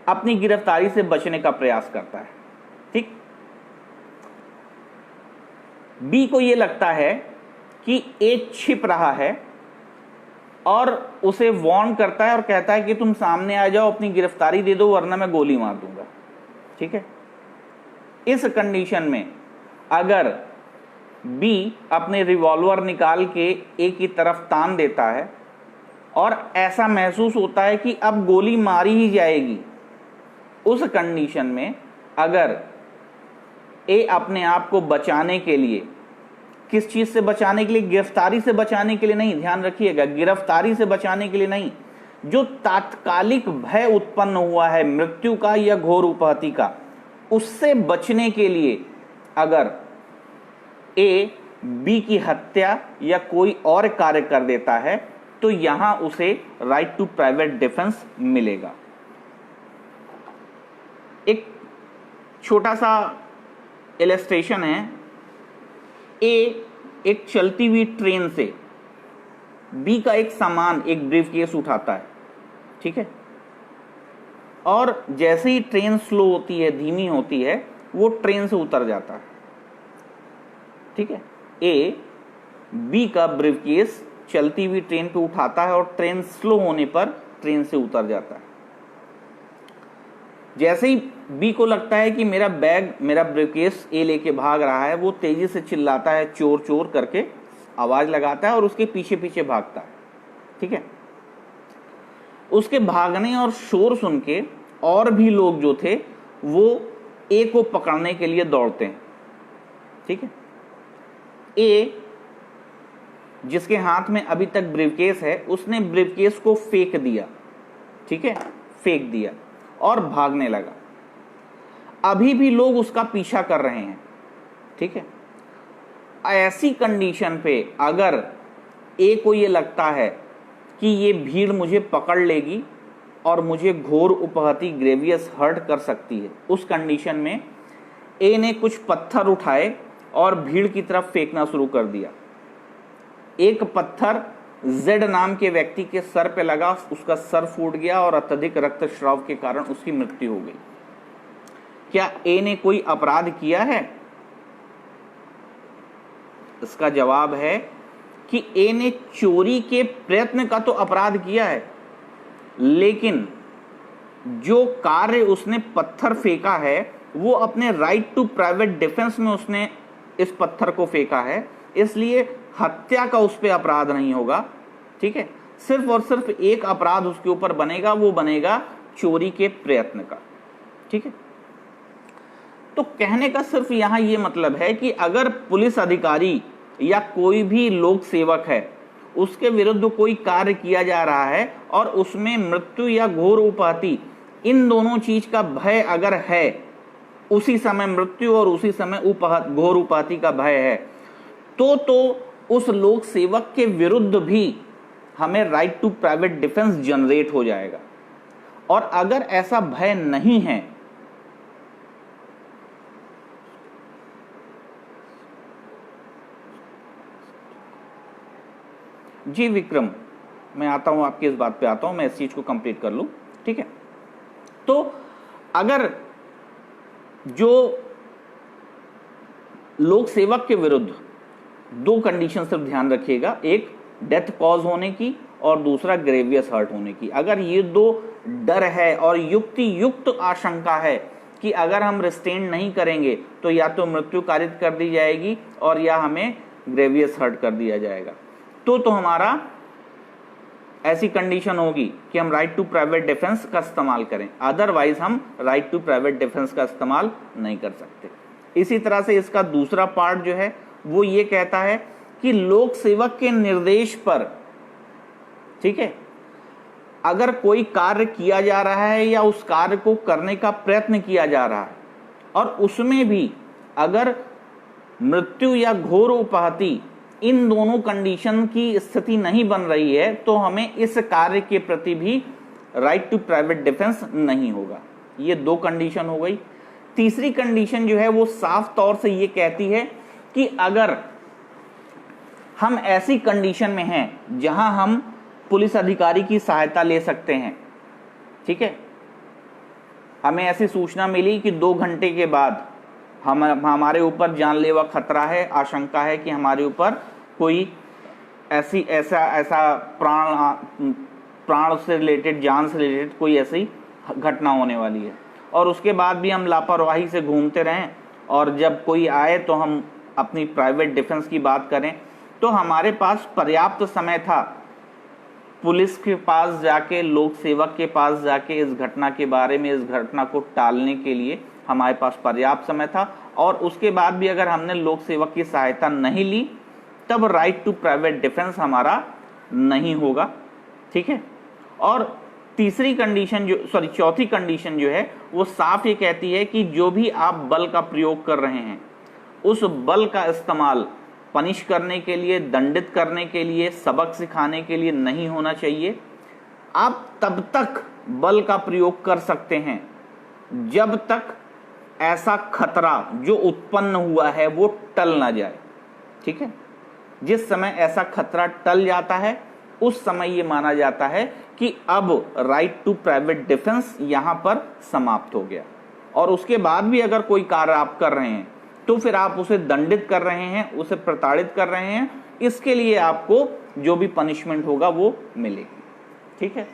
अपनी गिरफ्तारी से बचने का प्रयास करता है। ठीक, बी को यह लगता है कि ए छिप रहा है और उसे वार्न करता है और कहता है कि तुम सामने आ जाओ, अपनी गिरफ्तारी दे दो वरना मैं गोली मार दूंगा। ठीक है, इस कंडीशन में अगर बी अपने रिवॉल्वर निकाल के ए की तरफ तान देता है और ऐसा महसूस होता है कि अब गोली मारी ही जाएगी, उस कंडीशन में अगर ए अपने आप को बचाने के लिए, किस चीज से बचाने के लिए, गिरफ्तारी से बचाने के लिए नहीं, ध्यान रखिएगा, गिरफ्तारी से बचाने के लिए नहीं, जो तात्कालिक भय उत्पन्न हुआ है मृत्यु का या घोर उपहति का, उससे बचने के लिए अगर ए बी की हत्या या कोई और कार्य कर देता है तो यहां उसे राइट टू प्राइवेट डिफेंस मिलेगा। एक छोटा सा इलस्ट्रेशन है, ए एक चलती हुई ट्रेन से बी का एक सामान, एक ब्रीफकेस उठाता है। ठीक है, और जैसे ही ट्रेन स्लो होती है, धीमी होती है, वो ट्रेन से उतर जाता है। ठीक है, ए बी का ब्रीफकेस चलती हुई ट्रेन पे उठाता है और ट्रेन स्लो होने पर ट्रेन से उतर जाता है। जैसे ही बी को लगता है कि मेरा बैग, मेरा ब्रीफकेस ए लेके भाग रहा है, वो तेजी से चिल्लाता है, चोर चोर करके आवाज लगाता है और उसके पीछे पीछे भागता है। ठीक है, उसके भागने और शोर सुन के और भी लोग जो थे वो ए को पकड़ने के लिए दौड़ते हैं। ठीक है, ए जिसके हाथ में अभी तक ब्रीफकेस है, उसने ब्रीफकेस को फेंक दिया। ठीक है, फेंक दिया और भागने लगा। अभी भी लोग उसका पीछा कर रहे हैं। ठीक है, ऐसी कंडीशन पे अगर ए को ये लगता है कि ये भीड़ मुझे पकड़ लेगी और मुझे घोर उपहति, ग्रेवियस हर्ट कर सकती है, उस कंडीशन में ए ने कुछ पत्थर उठाए और भीड़ की तरफ फेंकना शुरू कर दिया। एक पत्थर जेड नाम के व्यक्ति के सर पे लगा, उसका सर फूट गया और अत्यधिक रक्तस्राव के कारण उसकी मृत्यु हो गई। क्या ए ने कोई अपराध किया है? इसका जवाब है कि ए ने चोरी के प्रयत्न का तो अपराध किया है, लेकिन जो कार्य उसने पत्थर फेंका है वो अपने राइट टू प्राइवेट डिफेंस में उसने इस पत्थर को फेंका है, इसलिए हत्या का उस पर अपराध नहीं होगा। ठीक है, सिर्फ और सिर्फ एक अपराध उसके ऊपर बनेगा, वो बनेगा चोरी के प्रयत्न का। ठीक है, तो कहने का सिर्फ यहां ये मतलब है कि अगर पुलिस अधिकारी या कोई भी लोक सेवक है, उसके विरुद्ध कोई कार्य किया जा रहा है और उसमें मृत्यु या घोर उपहति, इन दोनों चीज का भय अगर है, उसी समय मृत्यु और उसी समय घोर उपहति का भय है, तो उस लोक सेवक के विरुद्ध भी हमें right to private defence generate हो जाएगा। और अगर ऐसा भय नहीं है, जी विक्रम, मैं आता हूं, आपकी इस बात पे आता हूं, मैं इस चीज को कंप्लीट कर लूं। ठीक है, तो अगर जो लोक सेवक के विरुद्ध दो कंडीशन सिर्फ ध्यान रखिएगा, एक डेथ कॉज होने की और दूसरा ग्रेवियस हर्ट होने की, अगर ये दो डर है और युक्त आशंका है कि अगर हम रिस्ट्रेन नहीं करेंगे तो या तो मृत्यु कारित कर दी जाएगी और या हमें ग्रेवियस हर्ट कर दिया जाएगा, तो हमारा ऐसी कंडीशन होगी कि हम राइट टू प्राइवेट डिफेंस का इस्तेमाल करें, अदरवाइज हम राइट टू प्राइवेट डिफेंस का इस्तेमाल नहीं कर सकते। इसी तरह से इसका दूसरा पार्ट जो है वो ये कहता है कि लोक सेवक के निर्देश पर, ठीक है, अगर कोई कार्य किया जा रहा है या उस कार्य को करने का प्रयत्न किया जा रहा है और उसमें भी अगर मृत्यु या घोर उपहति, इन दोनों कंडीशन की स्थिति नहीं बन रही है, तो हमें इस कार्य के प्रति भी राइट टू प्राइवेट डिफेंस नहीं होगा। ये दो कंडीशन हो गई। तीसरी कंडीशन जो है वो साफ तौर से ये कहती है कि अगर हम ऐसी कंडीशन में हैं जहां हम पुलिस अधिकारी की सहायता ले सकते हैं, ठीक है, हमें ऐसी सूचना मिली कि 2 घंटे के बाद हमारे ऊपर जानलेवा खतरा है, आशंका है कि हमारे ऊपर कोई ऐसा प्राण से रिलेटेड, जान से रिलेटेड कोई ऐसी घटना होने वाली है, और उसके बाद भी हम लापरवाही से घूमते रहें और जब कोई आए तो हम अपनी प्राइवेट डिफेंस की बात करें, तो हमारे पास पर्याप्त समय था पुलिस के पास जाके, लोक सेवक के पास जाके इस घटना के बारे में, इस घटना को टालने के लिए हमारे पास पर्याप्त समय था। और उसके बाद भी अगर हमने लोक सेवक की सहायता नहीं ली तब राइट टू प्राइवेट डिफेंस हमारा नहीं होगा, ठीक है। और तीसरी कंडीशन चौथी कंडीशन जो है वो साफ ये कहती है कि जो भी आप बल का प्रयोग कर रहे हैं उस बल का इस्तेमाल पनिश करने के लिए, दंडित करने के लिए, सबक सिखाने के लिए नहीं होना चाहिए। आप तब तक बल का प्रयोग कर सकते हैं जब तक ऐसा खतरा जो उत्पन्न हुआ है वो टल ना जाए, ठीक है। जिस समय ऐसा खतरा टल जाता है उस समय ये माना जाता है कि अब राइट टू प्राइवेट डिफेंस यहां पर समाप्त हो गया। और उसके बाद भी अगर कोई कार्य आप कर रहे हैं तो फिर आप उसे दंडित कर रहे हैं, उसे प्रताड़ित कर रहे हैं, इसके लिए आपको जो भी पनिशमेंट होगा वो मिलेगी, ठीक है।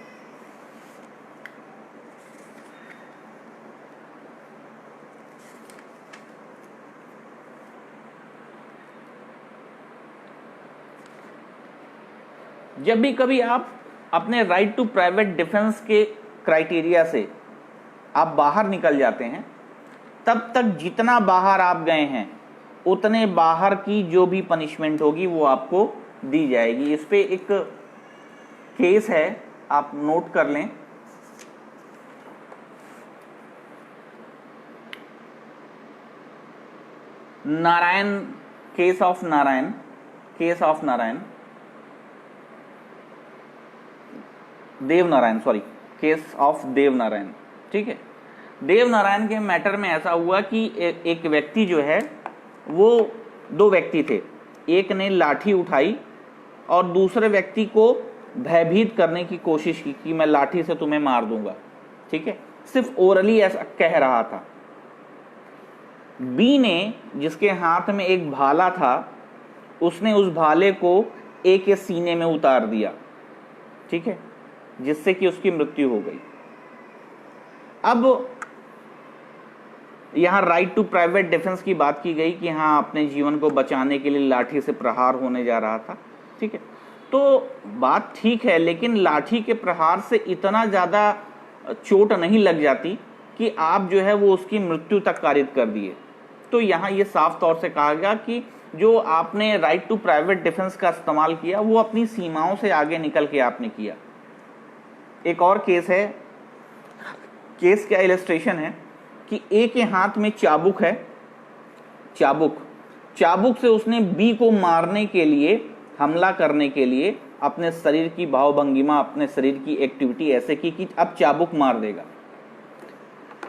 जब भी कभी आप अपने राइट टू प्राइवेट डिफेंस के क्राइटेरिया से आप बाहर निकल जाते हैं, तब तक जितना बाहर आप गए हैं उतने बाहर की जो भी पनिशमेंट होगी वो आपको दी जाएगी। इस पे एक केस है, आप नोट कर लें। Narayan, case of Narayan, Devnarayan, sorry, case of Devnarayan, ठीक है। देवनारायण के मैटर में ऐसा हुआ कि एक व्यक्ति जो है, वो दो व्यक्ति थे, एक ने लाठी उठाई और दूसरे व्यक्ति को भयभीत करने की कोशिश की कि मैं लाठी से तुम्हें मार दूंगा, ठीक है। सिर्फ ओरली ऐसा कह रहा था। बी ने, जिसके हाथ में एक भाला था, उसने उस भाले को ए के सीने में उतार दिया, ठीक है, जिससे कि उसकी मृत्यु हो गई। अब यहां राइट टू प्राइवेट डिफेंस की बात की गई कि हाँ, अपने जीवन को बचाने के लिए लाठी से प्रहार होने जा रहा था, ठीक है। तो बात ठीक है, लेकिन लाठी के प्रहार से इतना ज्यादा चोट नहीं लग जाती कि आप जो है वो उसकी मृत्यु तक कारित कर दिए। तो यहां ये साफ तौर से कहा गया कि जो आपने राइट टू प्राइवेट डिफेंस का इस्तेमाल किया वो अपनी सीमाओं से आगे निकल के आपने किया। एक और केस है, केस का इलस्ट्रेशन है कि ए के हाथ में चाबुक है, चाबुक से उसने बी को मारने के लिए, हमला करने के लिए अपने शरीर की भावभंगिमा, अपने शरीर की एक्टिविटी ऐसे की कि अब चाबुक मार देगा।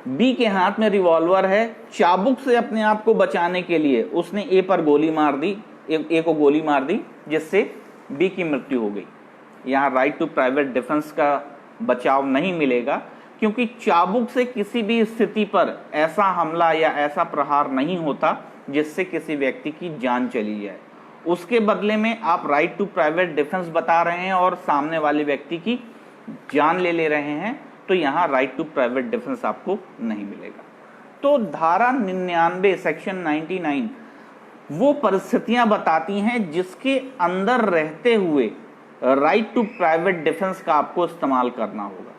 बी के हाथ में रिवॉल्वर है, चाबुक से अपने आप को बचाने के लिए उसने ए पर गोली मार दी, ए को गोली मार दी, जिससे बी की मृत्यु हो गई। यहां राइट टू प्राइवेट डिफेंस का बचाव नहीं मिलेगा, क्योंकि चाबुक से किसी भी स्थिति पर ऐसा हमला या ऐसा प्रहार नहीं होता जिससे किसी व्यक्ति की जान चली जाए। उसके बदले में आप राइट टू प्राइवेट डिफेंस बता रहे हैं और सामने वाले व्यक्ति की जान ले रहे हैं, तो यहां राइट टू प्राइवेट डिफेंस आपको नहीं मिलेगा। तो धारा 99 सेक्शन 99 वो परिस्थितियां बताती हैं जिसके अंदर रहते हुए राइट टू प्राइवेट डिफेंस का आपको इस्तेमाल करना होगा,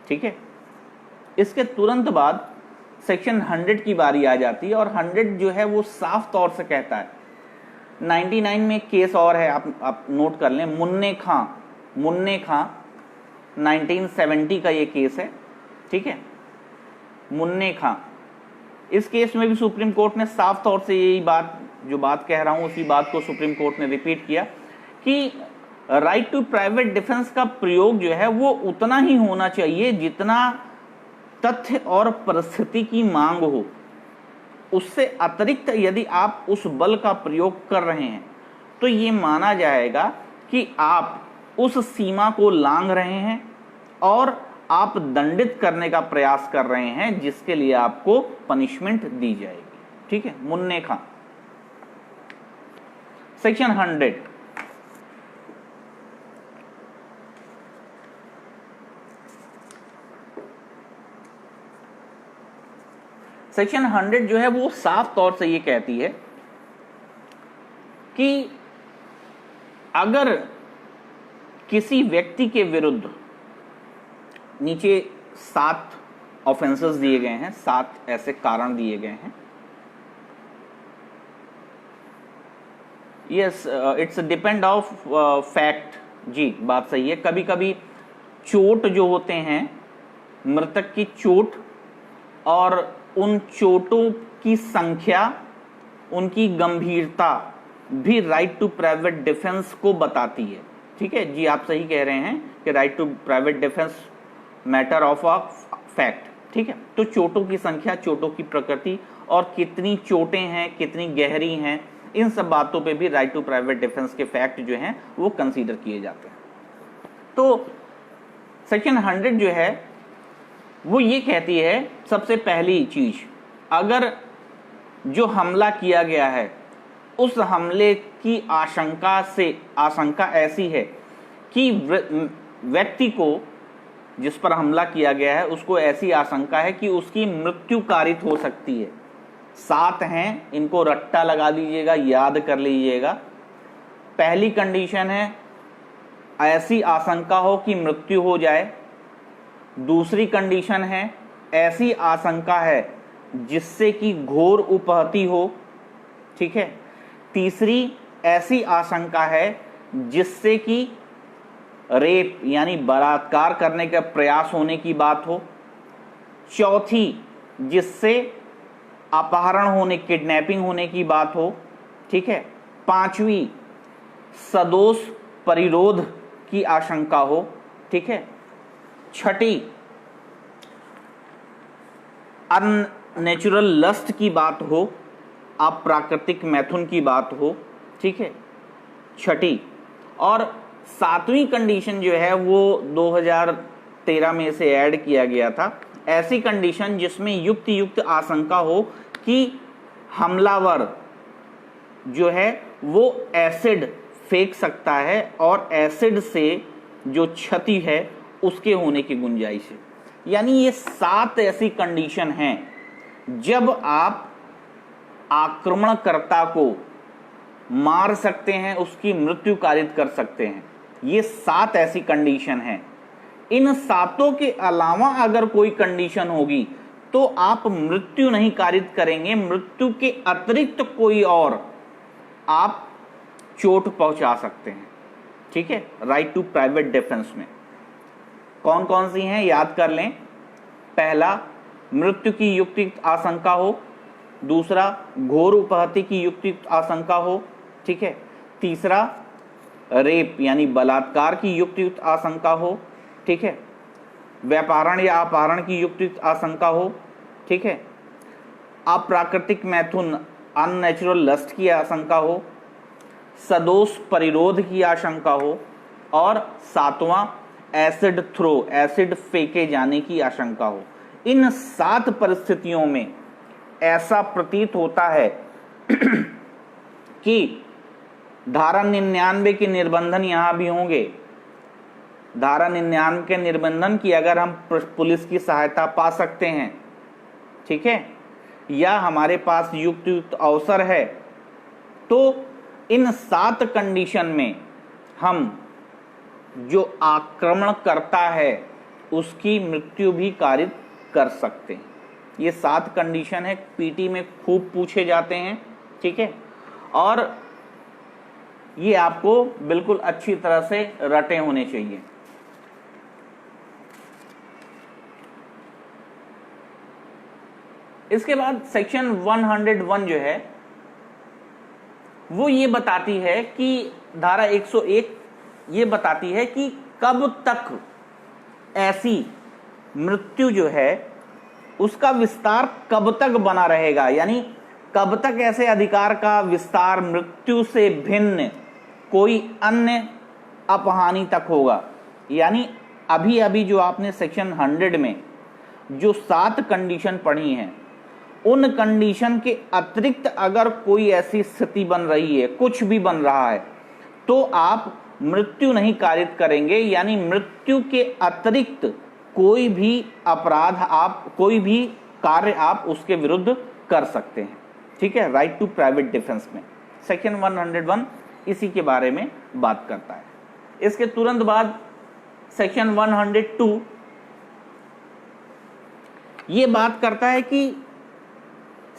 ठीक है। इसके तुरंत बाद सेक्शन 100 की बारी आ जाती है, और 100 जो है वो साफ तौर से कहता है, 99 में एक केस और है, आप नोट कर लें, मुन्ने खां 1970 का ये केस है, ठीक है। मुन्ने खां, इस केस में भी सुप्रीम कोर्ट ने साफ तौर से यही बात, जो बात कह रहा हूं उसी बात को सुप्रीम कोर्ट ने रिपीट किया कि राइट टू प्राइवेट डिफेंस का प्रयोग जो है वो उतना ही होना चाहिए जितना तथ्य और परिस्थिति की मांग हो। उससे अतिरिक्त यदि आप उस बल का प्रयोग कर रहे हैं तो ये माना जाएगा कि आप उस सीमा को लांघ रहे हैं और आप दंडित करने का प्रयास कर रहे हैं, जिसके लिए आपको पनिशमेंट दी जाएगी, ठीक है। मुन्ने खां, सेक्शन 100, सेक्शन 100 जो है वो साफ तौर से ये कहती है कि अगर किसी व्यक्ति के विरुद्ध, नीचे 7 ऑफेंसेस दिए गए हैं, 7 ऐसे कारण दिए गए हैं। Yes, it's depend of fact. जी, बात सही है। कभी कभी चोट जो होते हैं, मृतक की चोट और उन चोटों की संख्या, उनकी गंभीरता भी राइट टू प्राइवेट डिफेंस को बताती है। ठीक है जी, आप सही कह रहे हैं कि right to private defence matter of a fact. ठीक है, तो चोटों की संख्या, चोटों की प्रकृति और कितनी चोटें हैं, कितनी गहरी हैं, इन सब बातों पे भी राइट टू प्राइवेट डिफेंस के फैक्ट जो हैं वो कंसीडर किए जाते हैं। तो सेक्शन 100 जो है वो ये कहती है, सबसे पहली चीज, अगर जो हमला किया गया है उस हमले की आशंका ऐसी है कि व्यक्ति को, जिस पर हमला किया गया है, उसको ऐसी आशंका है कि उसकी मृत्यु कारित हो सकती है। 7 हैं, इनको रट्टा लगा लीजिएगा, याद कर लीजिएगा। पहली कंडीशन है ऐसी आशंका हो कि मृत्यु हो जाए। दूसरी कंडीशन है ऐसी आशंका है जिससे कि घोर उपहति हो। ठीक है। तीसरी ऐसी आशंका है जिससे कि रेप यानी बलात्कार करने का प्रयास होने की बात हो। चौथी, जिससे अपहरण होने, किडनैपिंग होने की बात हो। ठीक है। पांचवी, सदोष परिरोध की आशंका हो। ठीक है। छठी, अननेचुरल लस्ट की बात हो, अप्राकृतिक मैथुन की बात हो। ठीक है, छठी। और 7वीं कंडीशन जो है वो 2013 में से ऐड किया गया था, ऐसी कंडीशन जिसमें युक्त आशंका हो कि हमलावर जो है वो एसिड फेंक सकता है और एसिड से जो क्षति है उसके होने की गुंजाइश है। यानी ये 7 ऐसी कंडीशन हैं जब आप आक्रमणकर्ता को मार सकते हैं, उसकी मृत्यु कारित कर सकते हैं। ये 7 ऐसी कंडीशन हैं। इन 7 के अलावा अगर कोई कंडीशन होगी तो आप मृत्यु नहीं कारित करेंगे, मृत्यु के अतिरिक्त कोई और आप चोट पहुंचा सकते हैं। ठीक है। राइट टू प्राइवेट डिफेंस में कौन कौन सी हैं याद कर लें। पहला, मृत्यु की युक्तियुक्त आशंका हो। दूसरा, घोर उपहति की युक्तियुक्त आशंका हो। ठीक है। तीसरा, रेप यानी बलात्कार की युक्तियुक्त आशंका हो। ठीक है। व्यापारण या अपहरण की युक्तियुक्त आशंका हो। ठीक है। अप्राकृतिक मैथुन, अननेचुरल लस्ट की आशंका हो। सदोष परिरोध की आशंका हो। और 7वां, एसिड थ्रो, एसिड फेंके जाने की आशंका हो। इन 7 परिस्थितियों में ऐसा प्रतीत होता है कि धारा 99 के निर्बंधन यहां भी होंगे। धारा 99 के निर्बंधन की अगर हम पुलिस की सहायता पा सकते हैं, ठीक है, या हमारे पास युक्त अवसर है, तो इन 7 कंडीशन में हम जो आक्रमण करता है उसकी मृत्यु भी कारित कर सकते हैं। ये 7 कंडीशन है, पीटी में खूब पूछे जाते हैं। ठीक है। और ये आपको बिल्कुल अच्छी तरह से रटे होने चाहिए। इसके बाद सेक्शन 101 जो है वो ये बताती है कि धारा 101 ये बताती है कि कब तक ऐसी मृत्यु जो है उसका विस्तार कब तक बना रहेगा, यानी कब तक ऐसे अधिकार का विस्तार मृत्यु से भिन्न कोई अन्य अपहानि तक होगा। यानी अभी अभी जो आपने सेक्शन 100 में जो 7 कंडीशन पढ़ी हैं, उन कंडीशन के अतिरिक्त अगर कोई ऐसी स्थिति बन रही है, कुछ भी बन रहा है, तो आप मृत्यु नहीं कारित करेंगे। यानी मृत्यु के अतिरिक्त कोई भी अपराध, आप कोई भी कार्य आप उसके विरुद्ध कर सकते हैं। ठीक है, राइट टू प्राइवेट डिफेंस में सेक्शन 101 इसी के बारे में बात करता है। इसके तुरंत बाद सेक्शन 102 ये बात करता है कि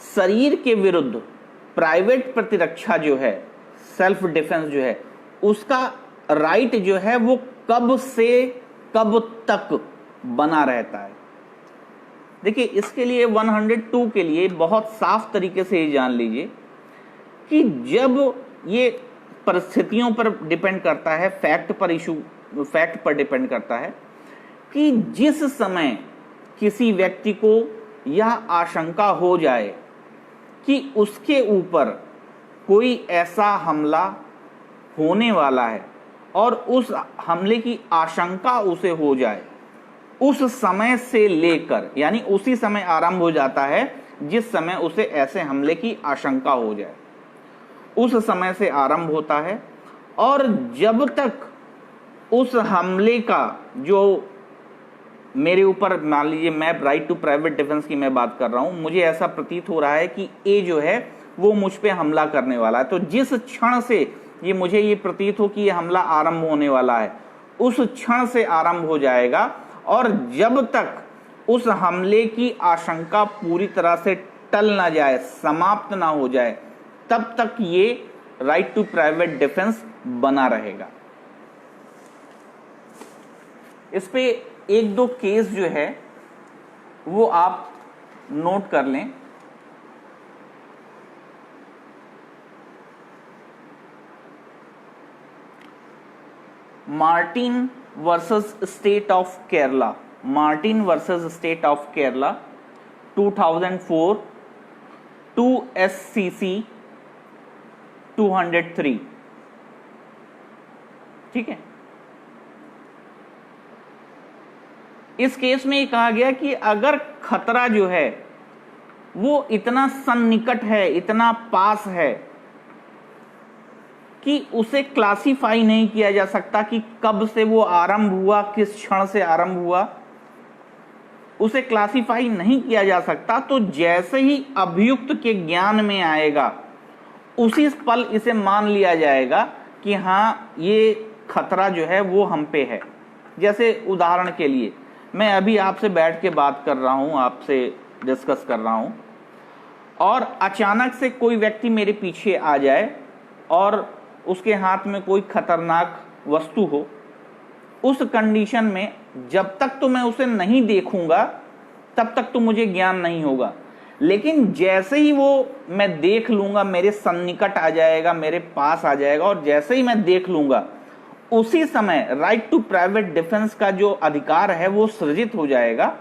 शरीर के विरुद्ध प्राइवेट प्रतिरक्षा जो है, सेल्फ डिफेंस जो है, उसका राइट जो है वो कब से कब तक बना रहता है। देखिए, इसके लिए 102 के लिए बहुत साफ तरीके से ये जान लीजिए कि जब ये परिस्थितियों पर डिपेंड करता है, फैक्ट पर डिपेंड करता है कि जिस समय किसी व्यक्ति को यह आशंका हो जाए कि उसके ऊपर कोई ऐसा हमला होने वाला है और उस हमले की आशंका उसे हो जाए, उस समय से लेकर, यानी उसी समय आरंभ हो जाता है जिस समय उसे ऐसे हमले की आशंका हो जाए, उस समय से आरंभ होता है। और जब तक उस हमले का जो मेरे ऊपर, मान लीजिए मैं राइट टू प्राइवेट डिफेंस की मैं बात कर रहा हूं, मुझे ऐसा प्रतीत हो रहा है कि ए जो है वो मुझ पे हमला करने वाला है, तो जिस क्षण से ये मुझे ये प्रतीत हो कि ये हमला आरंभ होने वाला है, उस क्षण से आरंभ हो जाएगा और जब तक उस हमले की आशंका पूरी तरह से टल ना जाए, समाप्त ना हो जाए, तब तक ये राइट टू प्राइवेट डिफेंस बना रहेगा। इस पे एक दो केस जो है वो आप नोट कर लें। Martin versus state of Kerala, Martin versus state of Kerala 2004 2 SCC 203। ठीक है, इस केस में ये कहा गया कि अगर खतरा जो है वो इतना सन्निकट है, इतना पास है कि उसे क्लासिफाई नहीं किया जा सकता कि कब से वो आरंभ हुआ, किस क्षण से आरंभ हुआ, उसे क्लासिफाई नहीं किया जा सकता, तो जैसे ही अभियुक्त के ज्ञान में आएगा उसी पल इसे मान लिया जाएगा कि हाँ ये खतरा जो है वो हम पे है। जैसे उदाहरण के लिए मैं अभी आपसे बैठ के बात कर रहा हूं, आपसे डिस्कस कर रहा हूं, और अचानक से कोई व्यक्ति मेरे पीछे आ जाए और उसके हाथ में कोई खतरनाक वस्तु हो, उस कंडीशन में जब तक तो मैं उसे नहीं देखूंगा तब तक तो मुझे ज्ञान नहीं होगा, लेकिन जैसे ही वो मैं देख लूंगा, मेरे सन्निकट आ जाएगा, मेरे पास आ जाएगा, और जैसे ही मैं देख लूंगा उसी समय राइट टू प्राइवेट डिफेंस का जो अधिकार है वो सृजित हो जाएगा।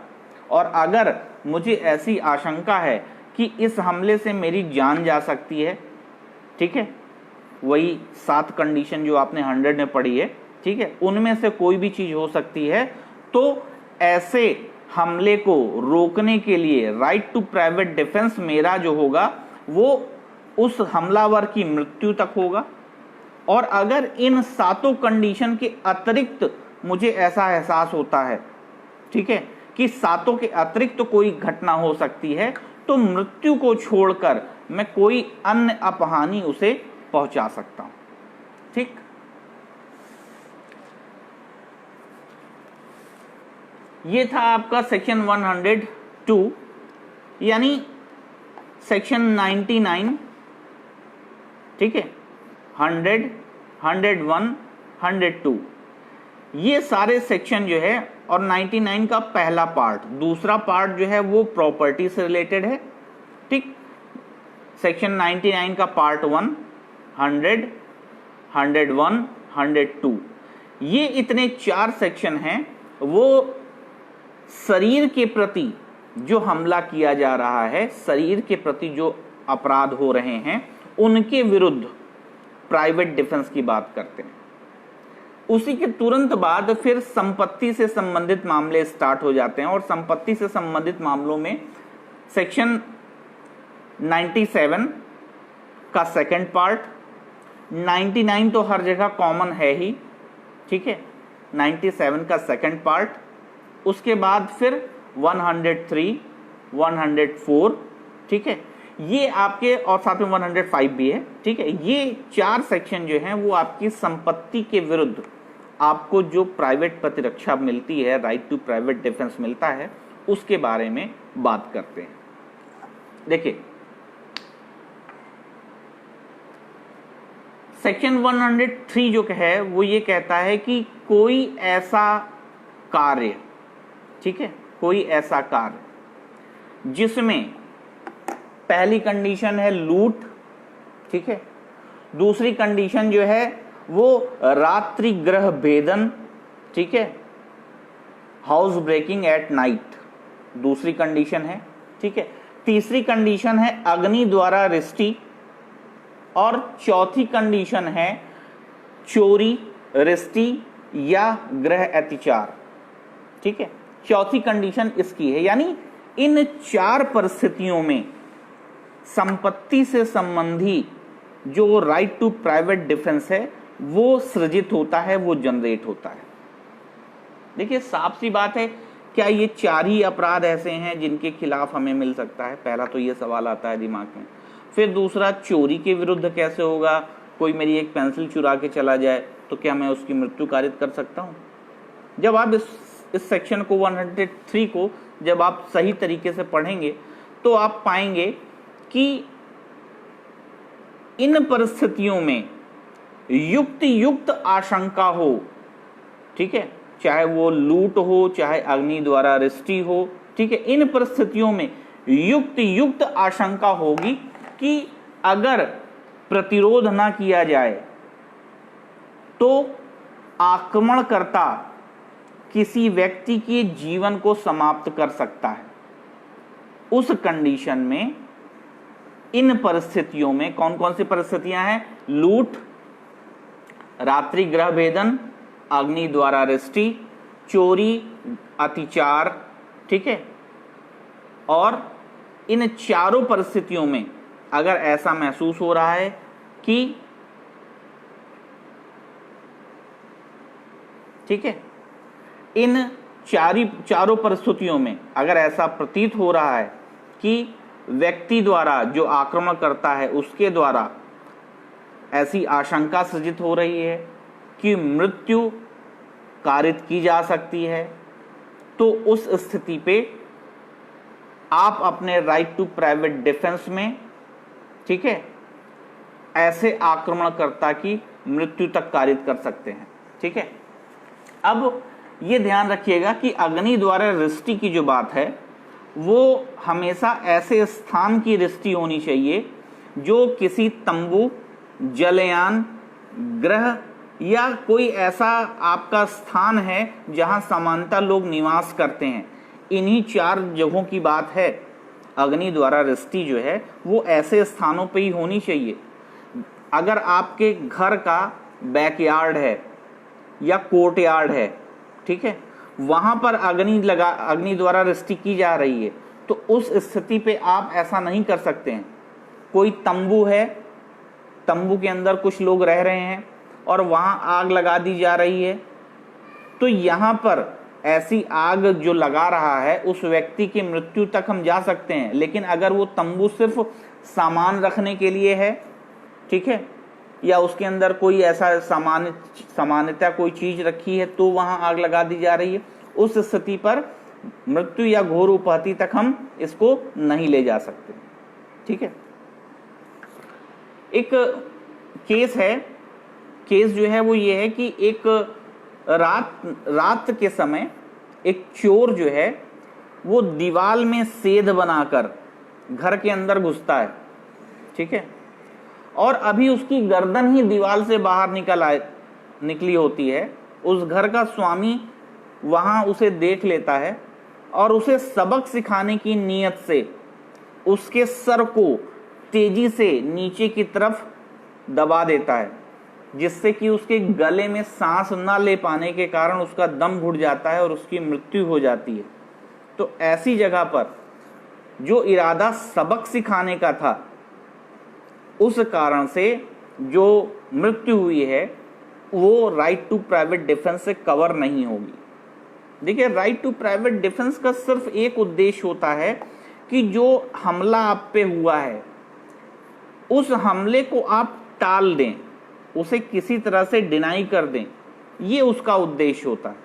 और अगर मुझे ऐसी आशंका है कि इस हमले से मेरी जान जा सकती है, ठीक है, वही 7 कंडीशन जो आपने 100 में पढ़ी है, ठीक है, उनमें से कोई भी चीज हो सकती है, तो ऐसे हमले को रोकने के लिए राइट टू प्राइवेट डिफेंस मेरा जो होगा वो उस हमलावर की मृत्यु तक होगा। और अगर इन 7 कंडीशन के अतिरिक्त मुझे ऐसा एहसास होता है, ठीक है, कि 7 के अतिरिक्त कोई घटना हो सकती है, तो मृत्यु को छोड़कर मैं कोई अन्य अपहानि उसे पहुंचा सकता हूं। ठीक, ये था आपका सेक्शन 102, यानी सेक्शन 99, ठीक है, 100, 101, 102, ये सारे सेक्शन जो है, और 99 का पहला पार्ट, दूसरा पार्ट जो है वो प्रॉपर्टी से रिलेटेड है। ठीक, सेक्शन 99 का पार्ट 1, 100, 101, 102, ये इतने 4 सेक्शन हैं, वो शरीर के प्रति जो हमला किया जा रहा है, शरीर के प्रति जो अपराध हो रहे हैं, उनके विरुद्ध प्राइवेट डिफेंस की बात करते हैं। उसी के तुरंत बाद फिर संपत्ति से संबंधित मामले स्टार्ट हो जाते हैं, और संपत्ति से संबंधित मामलों में सेक्शन 97 का सेकंड पार्ट, 99 तो हर जगह कॉमन है ही, ठीक है, 97 का सेकंड पार्ट, उसके बाद फिर 103, 104, ठीक है, ये आपके, और साथ में 105 भी है, ठीक है। ये 4 सेक्शन जो हैं वो आपकी संपत्ति के विरुद्ध आपको जो प्राइवेट प्रतिरक्षा मिलती है, राइट टू प्राइवेट डिफेंस मिलता है, उसके बारे में बात करते हैं। देखिए, सेक्शन 103 जो है वो ये कहता है कि कोई ऐसा कार्य, ठीक है, कोई ऐसा कार्य जिसमें पहली कंडीशन है लूट, ठीक है, दूसरी कंडीशन जो है वो रात्रि गृह भेदन, ठीक है, हाउस ब्रेकिंग एट नाइट दूसरी कंडीशन है, ठीक है, तीसरी कंडीशन है अग्नि द्वारा रिष्टि, और चौथी कंडीशन है चोरी, रिष्टि या गृह अत्याचार, ठीक है, चौथी कंडीशन इसकी है। यानी इन 4 परिस्थितियों में संपत्ति से संबंधी जो राइट टू प्राइवेट डिफेंस है वो सृजित होता है, वो जनरेट होता है। देखिए, साफ सी बात है, क्या ये 4 ही अपराध ऐसे हैं जिनके खिलाफ हमें मिल सकता है? पहला तो ये सवाल आता है दिमाग में। फिर दूसरा, चोरी के विरुद्ध कैसे होगा? कोई मेरी एक पेंसिल चुरा के चला जाए तो क्या मैं उसकी मृत्यु कारित कर सकता हूं? जब आप इस सेक्शन को 103 को जब आप सही तरीके से पढ़ेंगे तो आप पाएंगे कि इन परिस्थितियों में युक्त आशंका हो, ठीक है, चाहे वो लूट हो, चाहे अग्नि द्वारा रिष्टि हो, ठीक है, इन परिस्थितियों में युक्त आशंका होगी कि अगर प्रतिरोध ना किया जाए तो आक्रमणकर्ता किसी व्यक्ति के जीवन को समाप्त कर सकता है। उस कंडीशन में, इन परिस्थितियों में कौन कौन सी परिस्थितियां हैं? लूट, रात्रि गृह भेदन, अग्नि द्वारा रिष्टि, चोरी, अत्याचार, ठीक है। और इन चारों परिस्थितियों में अगर ऐसा महसूस हो रहा है कि, ठीक है, इन चारों परिस्थितियों में अगर ऐसा प्रतीत हो रहा है कि व्यक्ति द्वारा, जो आक्रमण करता है उसके द्वारा ऐसी आशंका सृजित हो रही है कि मृत्यु कारित की जा सकती है, तो उस स्थिति पे आप अपने राइट टू प्राइवेट डिफेंस में, ठीक है, ऐसे आक्रमणकर्ता की मृत्यु तक कारित कर सकते हैं, ठीक है। अब ये ध्यान रखिएगा कि अग्नि द्वारा रिष्टि की जो बात है वो हमेशा ऐसे स्थान की रिष्टि होनी चाहिए जो किसी तंबू, जलयान, ग्रह या कोई ऐसा आपका स्थान है जहां सामान्यतः लोग निवास करते हैं। इन्हीं 4 जगहों की बात है। अग्नि द्वारा रिष्टि जो है वो ऐसे स्थानों पे ही होनी चाहिए। अगर आपके घर का बैकयार्ड है या कोर्टयार्ड है, ठीक है, वहां पर अग्नि द्वारा रिष्टि की जा रही है, तो उस स्थिति पे आप ऐसा नहीं कर सकते हैं। कोई तंबू है, तंबू के अंदर कुछ लोग रह रहे हैं और वहां आग लगा दी जा रही है, तो यहां पर ऐसी आग जो लगा रहा है उस व्यक्ति की मृत्यु तक हम जा सकते हैं। लेकिन अगर वो तंबू सिर्फ सामान रखने के लिए है, ठीक है, या उसके अंदर कोई ऐसा सामान्यतः कोई चीज रखी है तो वहां आग लगा दी जा रही है, उस स्थिति पर मृत्यु या घोर उपहति तक हम इसको नहीं ले जा सकते, ठीक है। एक केस है, केस जो है वो ये है कि एक रात के समय एक चोर जो है वो दीवार में सेध बनाकर घर के अंदर घुसता है, ठीक है, और अभी उसकी गर्दन ही दीवार से बाहर निकली होती है। उस घर का स्वामी वहां उसे देख लेता है और उसे सबक सिखाने की नीयत से उसके सर को तेजी से नीचे की तरफ दबा देता है, जिससे कि उसके गले में सांस ना ले पाने के कारण उसका दम घुट जाता है और उसकी मृत्यु हो जाती है। तो ऐसी जगह पर जो इरादा सबक सिखाने का था, उस कारण से जो मृत्यु हुई है वो राइट टू प्राइवेट डिफेंस से कवर नहीं होगी। देखिए, राइट टू प्राइवेट डिफेंस का सिर्फ एक उद्देश्य होता है कि जो हमला आप पे हुआ है उस हमले को आप टाल दें, उसे किसी तरह से डिनाई कर दें, ये उसका उद्देश्य होता है।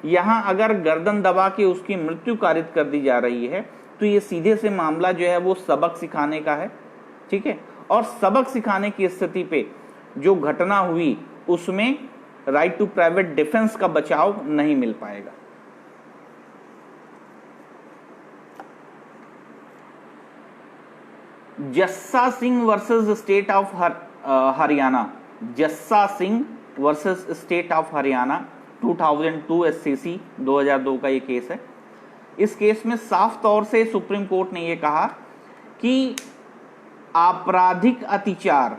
यहां अगर गर्दन दबा के उसकी मृत्यु कारित कर दी जा रही है तो ये सीधे से मामला जो है वो सबक सिखाने का है, ठीक है। और सबक सिखाने की स्थिति पे जो घटना हुई उसमें राइट टू प्राइवेट डिफेंस का बचाव नहीं मिल पाएगा। Jassa Singh versus state of Haryana, Jassa Singh versus state of Haryana 2002 SCC 2002 का ये केस है। इस केस में साफ तौर से सुप्रीम कोर्ट ने ये कहा कि आपराधिक अतिचार,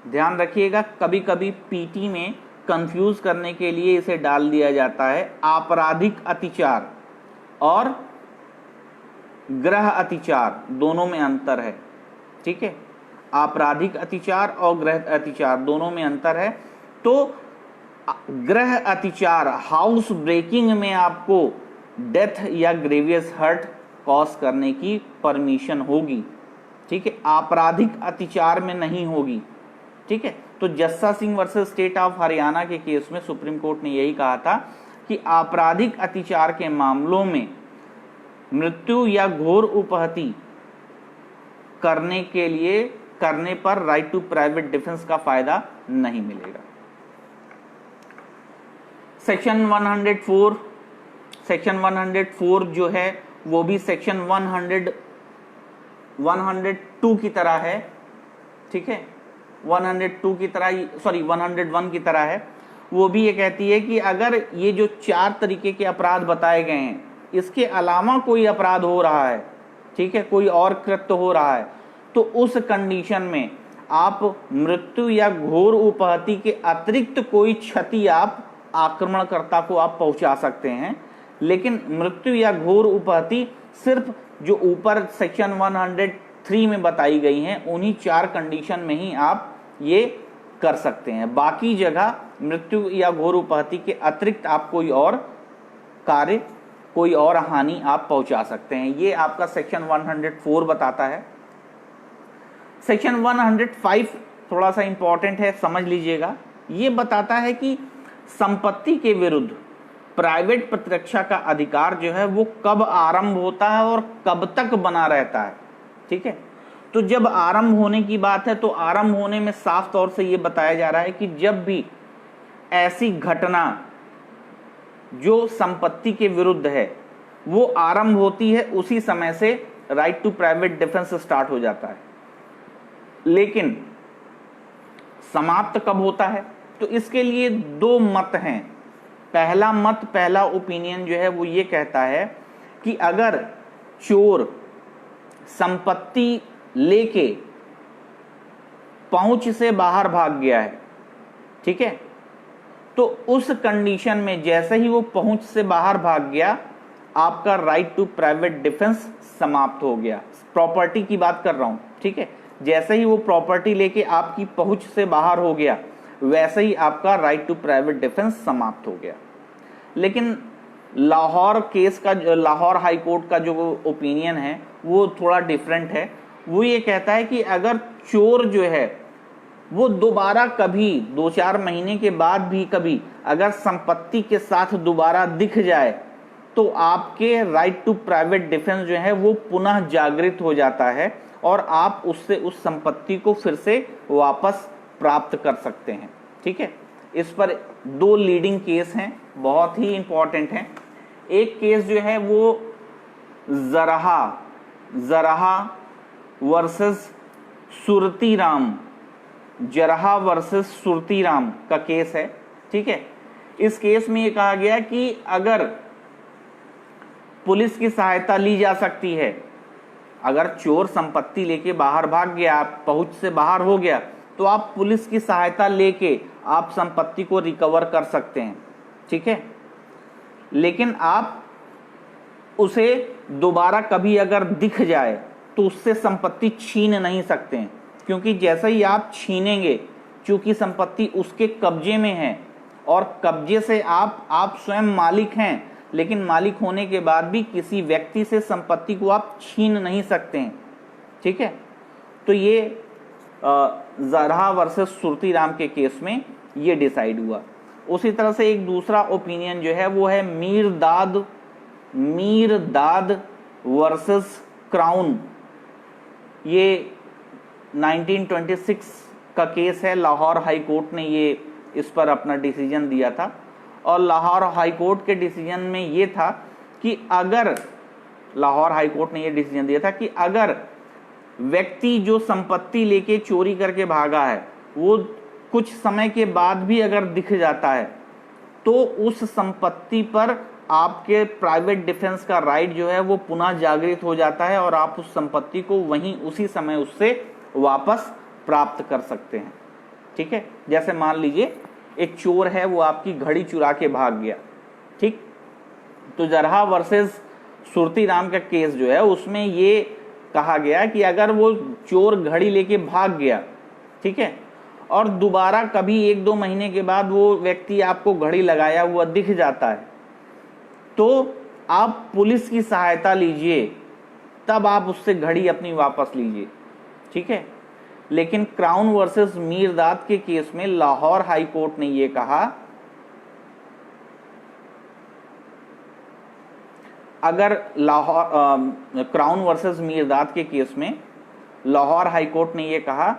ध्यान रखिएगा कभी कभी पीटी में कंफ्यूज करने के लिए इसे डाल दिया जाता है, आपराधिक अतिचार और गृह अतिचार दोनों में अंतर है, ठीक है। आपराधिक अतिचार और गृह अतिचार दोनों में अंतर है। तो गृह अतिचार हाउस ब्रेकिंग में आपको डेथ या ग्रेवियस हर्ट कॉज करने की परमिशन होगी, ठीक है, आपराधिक अतिचार में नहीं होगी, ठीक है। तो Jassa Singh versus state of Haryana के केस में सुप्रीम कोर्ट ने यही कहा था कि आपराधिक अतिचार के मामलों में मृत्यु या घोर उपहति करने पर राइट टू प्राइवेट डिफेंस का फायदा नहीं मिलेगा। सेक्शन 104 जो है वो भी सेक्शन 102 की तरह है, ठीक है, 102 की तरह, सॉरी 101 की तरह है। वो भी ये कहती है कि अगर ये जो 4 तरीके के अपराध बताए गए हैं इसके अलावा कोई अपराध हो रहा है, ठीक है, कोई और कृत्य हो रहा है, तो उस कंडीशन में आप मृत्यु या घोर उपहति के अतिरिक्त कोई क्षति आप आक्रमणकर्ता को आप पहुंचा सकते हैं। लेकिन मृत्यु या घोर उपहति सिर्फ जो ऊपर सेक्शन 103 में बताई गई हैं उन्हीं 4 कंडीशन में ही आप ये कर सकते हैं। बाकी जगह मृत्यु या घोर उपहति के अतिरिक्त आप कोई और कार्य, कोई और हानि आप पहुंचा सकते हैं। ये आपका सेक्शन 104 बताता है। सेक्शन 105 थोड़ा सा इंपॉर्टेंट है, समझ लीजिएगा। ये बताता है कि संपत्ति के विरुद्ध प्राइवेट प्रतिरक्षा का अधिकार जो है वो कब आरंभ होता है और कब तक बना रहता है, ठीक है। तो जब आरंभ होने की बात है तो आरंभ होने में साफ तौर से ये बताया जा रहा है कि जब भी ऐसी घटना जो संपत्ति के विरुद्ध है वो आरंभ होती है उसी समय से right to private defence start हो जाता है। लेकिन समाप्त कब होता है तो इसके लिए 2 मत हैं। पहला ओपिनियन जो है वो ये कहता है कि अगर चोर संपत्ति लेके पहुंच से बाहर भाग गया है, ठीक है, तो उस कंडीशन में जैसे ही वो पहुंच से बाहर भाग गया आपका राइट टू प्राइवेट डिफेंस समाप्त हो गया। प्रॉपर्टी की बात कर रहा हूं, ठीक है। जैसे ही वो प्रॉपर्टी लेके आपकी पहुंच से बाहर हो गया वैसे ही आपका राइट टू प्राइवेट डिफेंस समाप्त हो गया। लेकिन लाहौर केस का, लाहौर हाई कोर्ट का जो ओपिनियन है वो थोड़ा डिफरेंट है। वो ये कहता है कि अगर चोर जो है वो दोबारा कभी 2-4 महीने के बाद भी कभी अगर संपत्ति के साथ दोबारा दिख जाए तो आपके राइट टू प्राइवेट डिफेंस जो है वो पुनः जागृत हो जाता है और आप उससे उस संपत्ति को फिर से वापस प्राप्त कर सकते हैं, ठीक है। इस पर 2 लीडिंग केस हैं, बहुत ही इंपॉर्टेंट हैं। एक केस जो है वो जरहा वर्सेस सुरतीराम, जरहा वर्सेस सुरतीराम का केस है, ठीक है। इस केस में ये कहा गया कि अगर पुलिस की सहायता ली जा सकती है, अगर चोर संपत्ति लेके बाहर भाग गया, आप पहुंच से बाहर हो गया, तो आप पुलिस की सहायता लेके आप संपत्ति को रिकवर कर सकते हैं, ठीक है। लेकिन आप उसे दोबारा कभी अगर दिख जाए तो उससे संपत्ति छीन नहीं सकते हैं, क्योंकि जैसे ही आप छीनेंगे, चूंकि संपत्ति उसके कब्जे में है और कब्जे से आप स्वयं मालिक हैं, लेकिन मालिक होने के बाद भी किसी व्यक्ति से संपत्ति को आप छीन नहीं सकते हैं। ठीक है, तो ये जरहा वर्सेस सुरतीराम के केस में ये डिसाइड हुआ। उसी तरह से एक दूसरा ओपिनियन जो है वो है मीरदाद वर्सेस क्राउन। ये 1926 का केस है। लाहौर हाई कोर्ट ने ये इस पर अपना डिसीजन दिया था और लाहौर हाई कोर्ट के डिसीजन में ये था कि अगर लाहौर हाई कोर्ट ने ये डिसीजन दिया था कि अगर व्यक्ति जो संपत्ति लेके चोरी करके भागा है वो कुछ समय के बाद भी अगर दिख जाता है तो उस संपत्ति पर आपके प्राइवेट डिफेंस का राइट जो है वो पुनः जागृत हो जाता है और आप उस संपत्ति को वहीं उसी समय उससे वापस प्राप्त कर सकते हैं। ठीक है, जैसे मान लीजिए एक चोर है, वो आपकी घड़ी चुरा के भाग गया। ठीक, तो जरहा वर्सेस सुरतीराम का केस जो है उसमें ये कहा गया कि अगर वो चोर घड़ी लेके भाग गया, ठीक है, और दोबारा कभी 1-2 महीने के बाद वो व्यक्ति आपको घड़ी लगाया हुआ दिख जाता है तो आप पुलिस की सहायता लीजिए, तब आप उससे घड़ी अपनी वापस लीजिए। ठीक है, लेकिन क्राउन वर्सेस मीरदाद के केस में लाहौर हाई कोर्ट ने यह कहा, अगर क्राउन वर्सेस मीरदाद के केस में लाहौर हाई कोर्ट ने यह कहा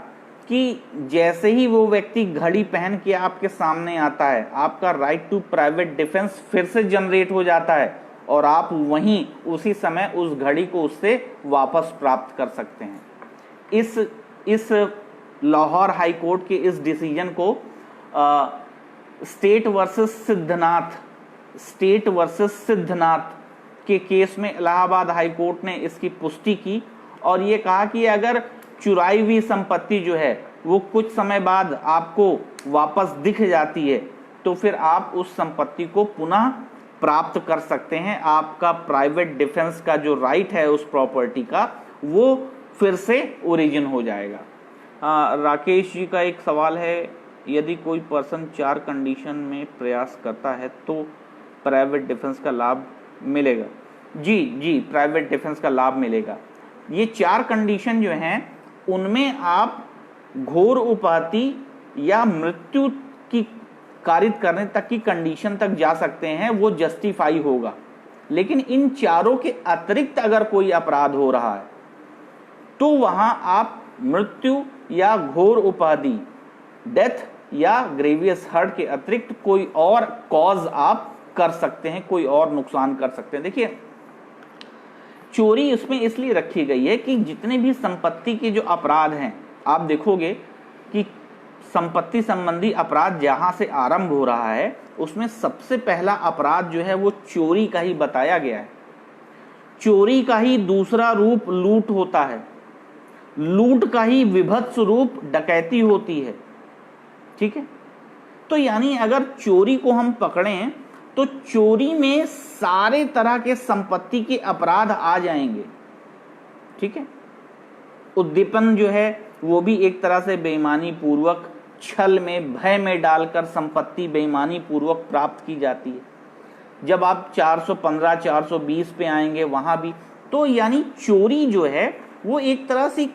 कि जैसे ही वो व्यक्ति घड़ी पहन के आपके सामने आता है, आपका राइट टू प्राइवेट डिफेंस फिर से जनरेट हो जाता है और आप वहीं उसी समय उस घड़ी को उससे वापस प्राप्त कर सकते हैं। इस लाहौर हाई कोर्ट के इस डिसीजन को स्टेट वर्सेस सिद्धनाथ के केस में इलाहाबाद हाई कोर्ट ने इसकी पुष्टि की और ये कहा कि अगर चुराई हुई संपत्ति जो है वो कुछ समय बाद आपको वापस दिख जाती है तो फिर आप उस संपत्ति को पुनः प्राप्त कर सकते हैं। आपका प्राइवेट डिफेंस का जो राइट है उस प्रॉपर्टी का वो फिर से ओरिजिन हो जाएगा। राकेश जी का एक सवाल है, यदि कोई पर्सन 4 कंडीशन में प्रयास करता है तो प्राइवेट डिफेंस का लाभ मिलेगा? जी, प्राइवेट डिफेंस का लाभ मिलेगा। ये 4 कंडीशन जो हैं उनमें आप घोर उपाधि या मृत्यु की कारित करने तक की कंडीशन तक जा सकते हैं, वो जस्टिफाई होगा। लेकिन इन चारों के अतिरिक्त अगर कोई अपराध हो रहा है तो वहां आप मृत्यु या घोर उपाधि, डेथ या ग्रेवियस हर्ट के अतिरिक्त कोई और कॉज आप कर सकते हैं, कोई और नुकसान कर सकते हैं। देखिए, चोरी इसमें इसलिए रखी गई है कि जितने भी संपत्ति के जो अपराध हैं, आप देखोगे कि संपत्ति संबंधी अपराध जहां से आरंभ हो रहा है उसमें सबसे पहला अपराध जो है वो चोरी का ही बताया गया है। चोरी का ही दूसरा रूप लूट होता है, लूट का ही विभत्स रूप डकैती होती है। ठीक है, तो यानी अगर चोरी को हम पकड़ें तो चोरी में सारे तरह के संपत्ति के अपराध आ जाएंगे। ठीक है, उद्दीपन जो है वो भी एक तरह से बेईमानी पूर्वक, छल में, भय में डालकर संपत्ति बेईमानी पूर्वक प्राप्त की जाती है। जब आप 415, 420 पे आएंगे वहां भी, तो यानी चोरी जो है वो एक तरह से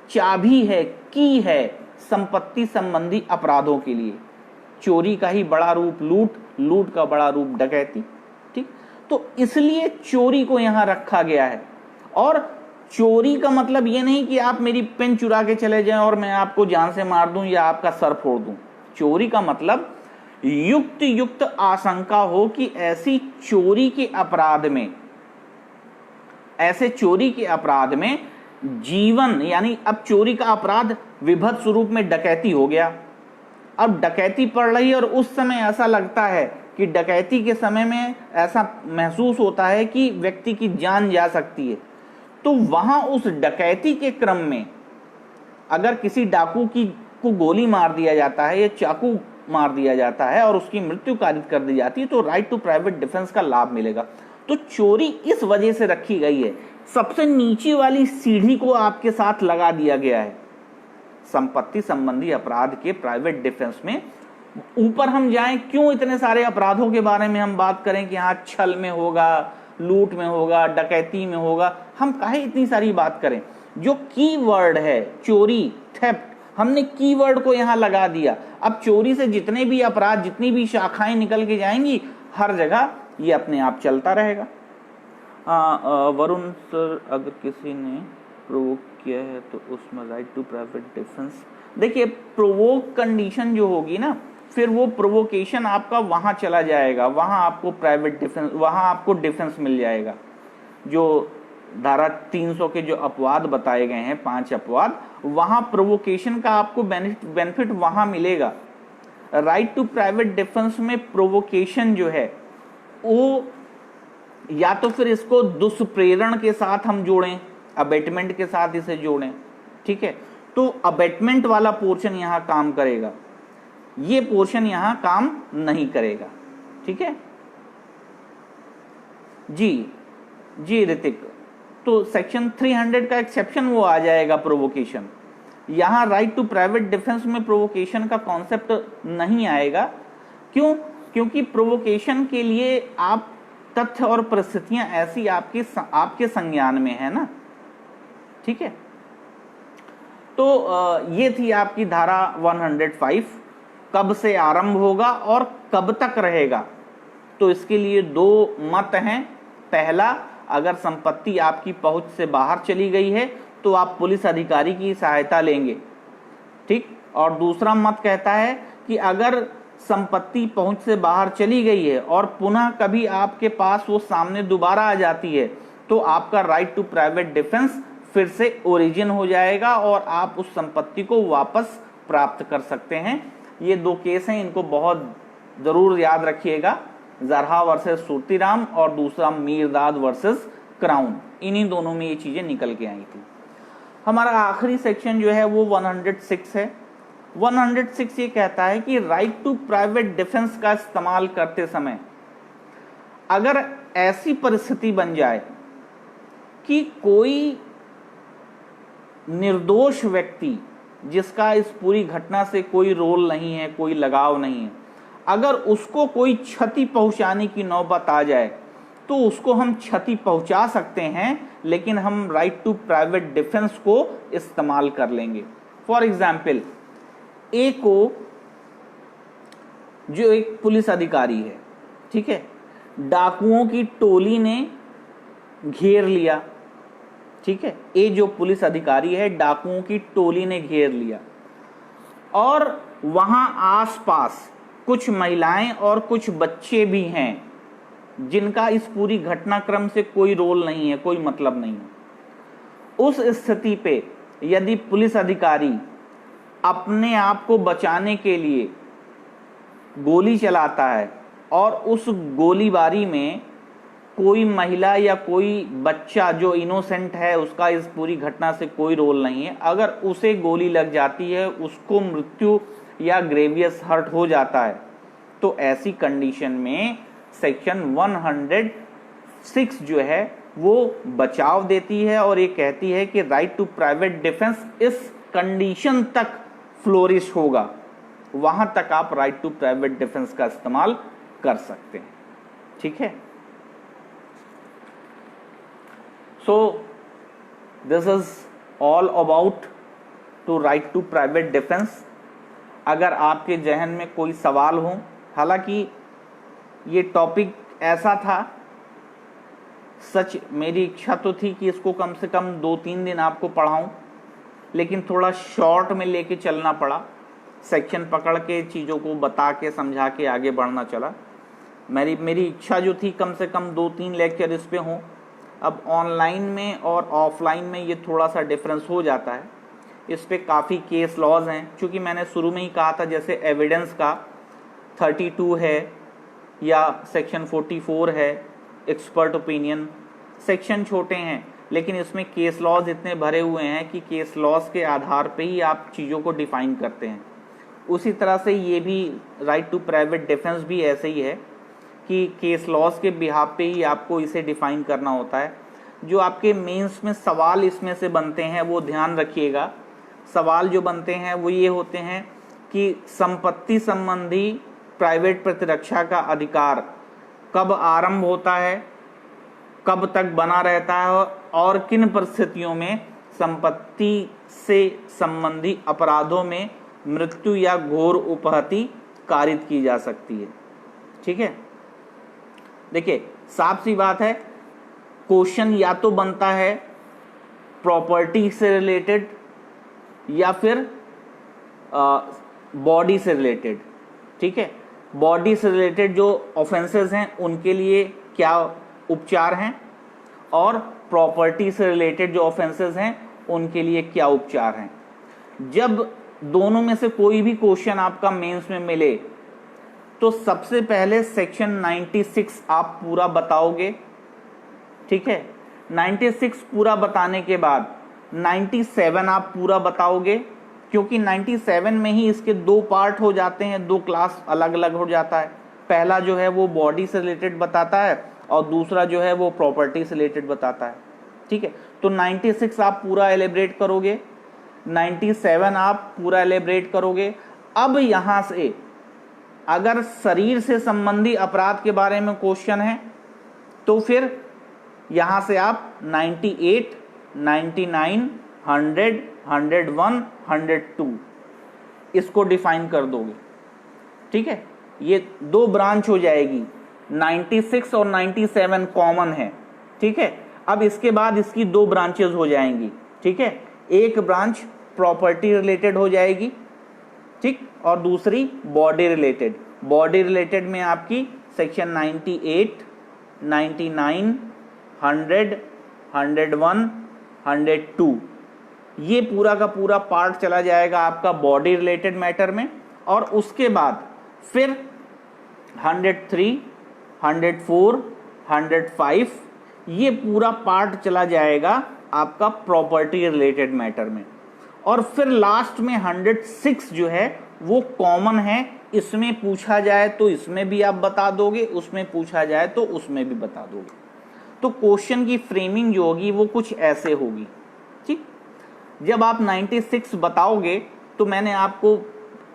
चाबी है, की है संपत्ति संबंधी अपराधों के लिए। चोरी का ही बड़ा रूप लूट, लूट का बड़ा रूप डकैती। ठीक, तो इसलिए चोरी को यहां रखा गया है। और चोरी का मतलब ये नहीं कि आप मेरी पेन चुरा के चले जाएं और मैं आपको जान से मार दूं या आपका सर फोड़ दूं। चोरी का मतलब युक्त आशंका हो कि ऐसे चोरी के अपराध में जीवन, यानी अब चोरी का अपराध विभत्स रूप में डकैती हो गया। अब डकैती पड़ रही है और उस समय ऐसा लगता है कि डकैती के समय में ऐसा महसूस होता है कि व्यक्ति की जान जा सकती है, तो वहां उस डकैती के क्रम में अगर किसी डाकू को गोली मार दिया जाता है या चाकू मार दिया जाता है और उसकी मृत्यु कारित कर दी जाती है तो राइट टू प्राइवेट डिफेंस का लाभ मिलेगा। तो चोरी इस वजह से रखी गई है, सबसे नीचे वाली सीढ़ी को आपके साथ लगा दिया गया है। संपत्ति संबंधी अपराध के प्राइवेट डिफेंस में ऊपर हम जाएं, क्यों इतने सारे अपराधों के बारे में हम बात करें कि हाँ छल में होगा, लूट में होगा, डकैती में होगा, हम काहे इतनी सारी बात करें। जो कीवर्ड है चोरी, थेफ्ट, हमने कीवर्ड को यहां लगा दिया। अब चोरी से जितने भी अपराध, जितनी भी शाखाएं निकल के जाएंगी, हर जगह ये अपने आप चलता रहेगा। वरुण सर, अगर किसी ने प्रोवोक किया है तो उसमें राइट टू प्राइवेट डिफेंस, देखिए प्रोवोक कंडीशन जो होगी ना, फिर वो प्रोवोकेशन आपका वहां चला जाएगा, वहां आपको प्राइवेट डिफेंस, वहां आपको डिफेंस मिल जाएगा। जो धारा 300 के जो अपवाद बताए गए हैं, 5 अपवाद, वहां प्रोवोकेशन का आपको बेनिफिट वहां मिलेगा। राइट टू प्राइवेट डिफेंस में प्रोवोकेशन जो है वो या तो फिर इसको दुष्प्रेरण के साथ हम जोड़ें, अबेटमेंट के साथ इसे जोड़ें, ठीक है, तो अबेटमेंट वाला पोर्शन यहां काम करेगा, ये पोर्शन यहां काम नहीं करेगा, ठीक है जी ऋतिक। तो सेक्शन 300 का एक्सेप्शन वो आ जाएगा प्रोवोकेशन। यहां राइट टू प्राइवेट डिफेंस में प्रोवोकेशन का कॉन्सेप्ट नहीं आएगा। क्यों? क्योंकि प्रोवोकेशन के लिए आप तथ्य और परिस्थितियां ऐसी आपके संज्ञान में है ना, ठीक है। तो ये थी आपकी धारा 105, कब से आरंभ होगा और कब तक रहेगा। तो इसके लिए 2 मत हैं। पहला, अगर संपत्ति आपकी पहुंच से बाहर चली गई है तो आप पुलिस अधिकारी की सहायता लेंगे, ठीक। और दूसरा मत कहता है कि अगर संपत्ति पहुंच से बाहर चली गई है और पुनः कभी आपके पास वो सामने दोबारा आ जाती है तो आपका राइट टू प्राइवेट डिफेंस फिर से ओरिजिन हो जाएगा और आप उस संपत्ति को वापस प्राप्त कर सकते हैं। ये 2 केस हैं, इनको बहुत जरूर याद रखिएगा, जरहा वर्सेस सूर्तीराम और दूसरा मीरदाद वर्सेस क्राउन। इन्हीं दोनों में ये चीजें निकल के आई थी। हमारा आखिरी सेक्शन जो है वो 106 है। 106 ये कहता है कि राइट टू प्राइवेट डिफेंस का इस्तेमाल करते समय अगर ऐसी परिस्थिति बन जाए कि कोई निर्दोष व्यक्ति जिसका इस पूरी घटना से कोई रोल नहीं है, कोई लगाव नहीं है, अगर उसको कोई क्षति पहुंचाने की नौबत आ जाए तो उसको हम क्षति पहुंचा सकते हैं, लेकिन हम राइट टू प्राइवेट डिफेंस को इस्तेमाल कर लेंगे। फॉर एग्जाम्पल, ए को, जो एक पुलिस अधिकारी है, ठीक है, डाकुओं की टोली ने घेर लिया, ठीक है, ए जो पुलिस अधिकारी है डाकुओं की टोली ने घेर लिया और वहां आसपास कुछ महिलाएं और कुछ बच्चे भी हैं जिनका इस पूरी घटनाक्रम से कोई रोल नहीं है, कोई मतलब नहीं है। उस स्थिति पे यदि पुलिस अधिकारी अपने आप को बचाने के लिए गोली चलाता है और उस गोलीबारी में कोई महिला या कोई बच्चा जो इनोसेंट है, उसका इस पूरी घटना से कोई रोल नहीं है, अगर उसे गोली लग जाती है, उसको मृत्यु या ग्रेवियस हर्ट हो जाता है, तो ऐसी कंडीशन में सेक्शन 106 जो है वो बचाव देती है और ये कहती है कि राइट टू प्राइवेट डिफेंस इस कंडीशन तक फ्लोरिश होगा, वहां तक आप राइट टू प्राइवेट डिफेंस का इस्तेमाल कर सकते हैं, ठीक है। So this is all about to right to private defence. अगर आपके जहन में कोई सवाल हो, हालांकि ये टॉपिक ऐसा था, सच मेरी इच्छा तो थी कि इसको कम से कम 2-3 दिन आपको पढ़ाऊं, लेकिन थोड़ा शॉर्ट में लेके चलना पड़ा, सेक्शन पकड़ के चीज़ों को बता के समझा के आगे बढ़ना चला। मेरी इच्छा जो थी कम से कम 2-3 लेक्चर इस पे हों। अब ऑनलाइन में और ऑफलाइन में ये थोड़ा सा डिफरेंस हो जाता है, इस पे काफ़ी केस लॉज हैं, क्योंकि मैंने शुरू में ही कहा था जैसे एविडेंस का 32 है या सेक्शन 44 है, एक्सपर्ट ओपिनियन, सेक्शन छोटे हैं लेकिन इसमें केस लॉज इतने भरे हुए हैं कि केस लॉज के आधार पे ही आप चीज़ों को डिफाइन करते हैं। उसी तरह से ये भी राइट टू प्राइवेट डिफेंस भी ऐसे ही है कि केस लॉज के बिहाफ पे ही आपको इसे डिफाइन करना होता है। जो आपके मेंस में सवाल इसमें से बनते हैं वो ध्यान रखिएगा। सवाल जो बनते हैं वो ये होते हैं कि संपत्ति संबंधी प्राइवेट प्रतिरक्षा का अधिकार कब आरंभ होता है, कब तक बना रहता है और किन परिस्थितियों में संपत्ति से संबंधी अपराधों में मृत्यु या घोर उपहति कारित की जा सकती है। ठीक है, देखिए साफ सी बात है, क्वेश्चन या तो बनता है प्रॉपर्टी से रिलेटेड या फिर बॉडी से रिलेटेड। ठीक है, बॉडी से रिलेटेड जो ऑफेंसेस हैं उनके लिए क्या उपचार हैं और प्रॉपर्टी से रिलेटेड जो ऑफेंसेस हैं उनके लिए क्या उपचार हैं। जब दोनों में से कोई भी क्वेश्चन आपका मेंस में मिले तो सबसे पहले सेक्शन 96 आप पूरा बताओगे। ठीक है, 96 पूरा बताने के बाद 97 आप पूरा बताओगे, क्योंकि 97 में ही इसके दो पार्ट हो जाते हैं, दो क्लास अलग अलग हो जाता है। पहला जो है वो बॉडी से रिलेटेड बताता है और दूसरा जो है वो प्रॉपर्टी से रिलेटेड बताता है। ठीक है, तो 96 आप पूरा एलिब्रेट करोगे, 97 आप पूरा एलिब्रेट करोगे। अब यहां से अगर शरीर से संबंधी अपराध के बारे में क्वेश्चन है तो फिर यहां से आप 98, 99, 100, 101, 102 इसको डिफाइन कर दोगे। ठीक है, ये दो ब्रांच हो जाएगी, 96 और 97 कॉमन है। ठीक है, अब इसके बाद इसकी दो ब्रांचेस हो जाएंगी। ठीक है, एक ब्रांच प्रॉपर्टी रिलेटेड हो जाएगी, ठीक, और दूसरी बॉडी रिलेटेड। बॉडी रिलेटेड में आपकी सेक्शन 98, 99, 100, 101, 102 ये पूरा का पूरा पार्ट चला जाएगा आपका बॉडी रिलेटेड मैटर में। और उसके बाद फिर 103, 104, 105 ये पूरा पार्ट चला जाएगा आपका प्रॉपर्टी रिलेटेड मैटर में। और फिर लास्ट में 106 जो है वो कॉमन है, इसमें पूछा जाए तो इसमें भी आप बता दोगे, उसमें पूछा जाए तो उसमें भी बता दोगे। तो क्वेश्चन की फ्रेमिंग जो होगी वो कुछ ऐसे होगी। ठीक, जब आप 96 बताओगे तो मैंने आपको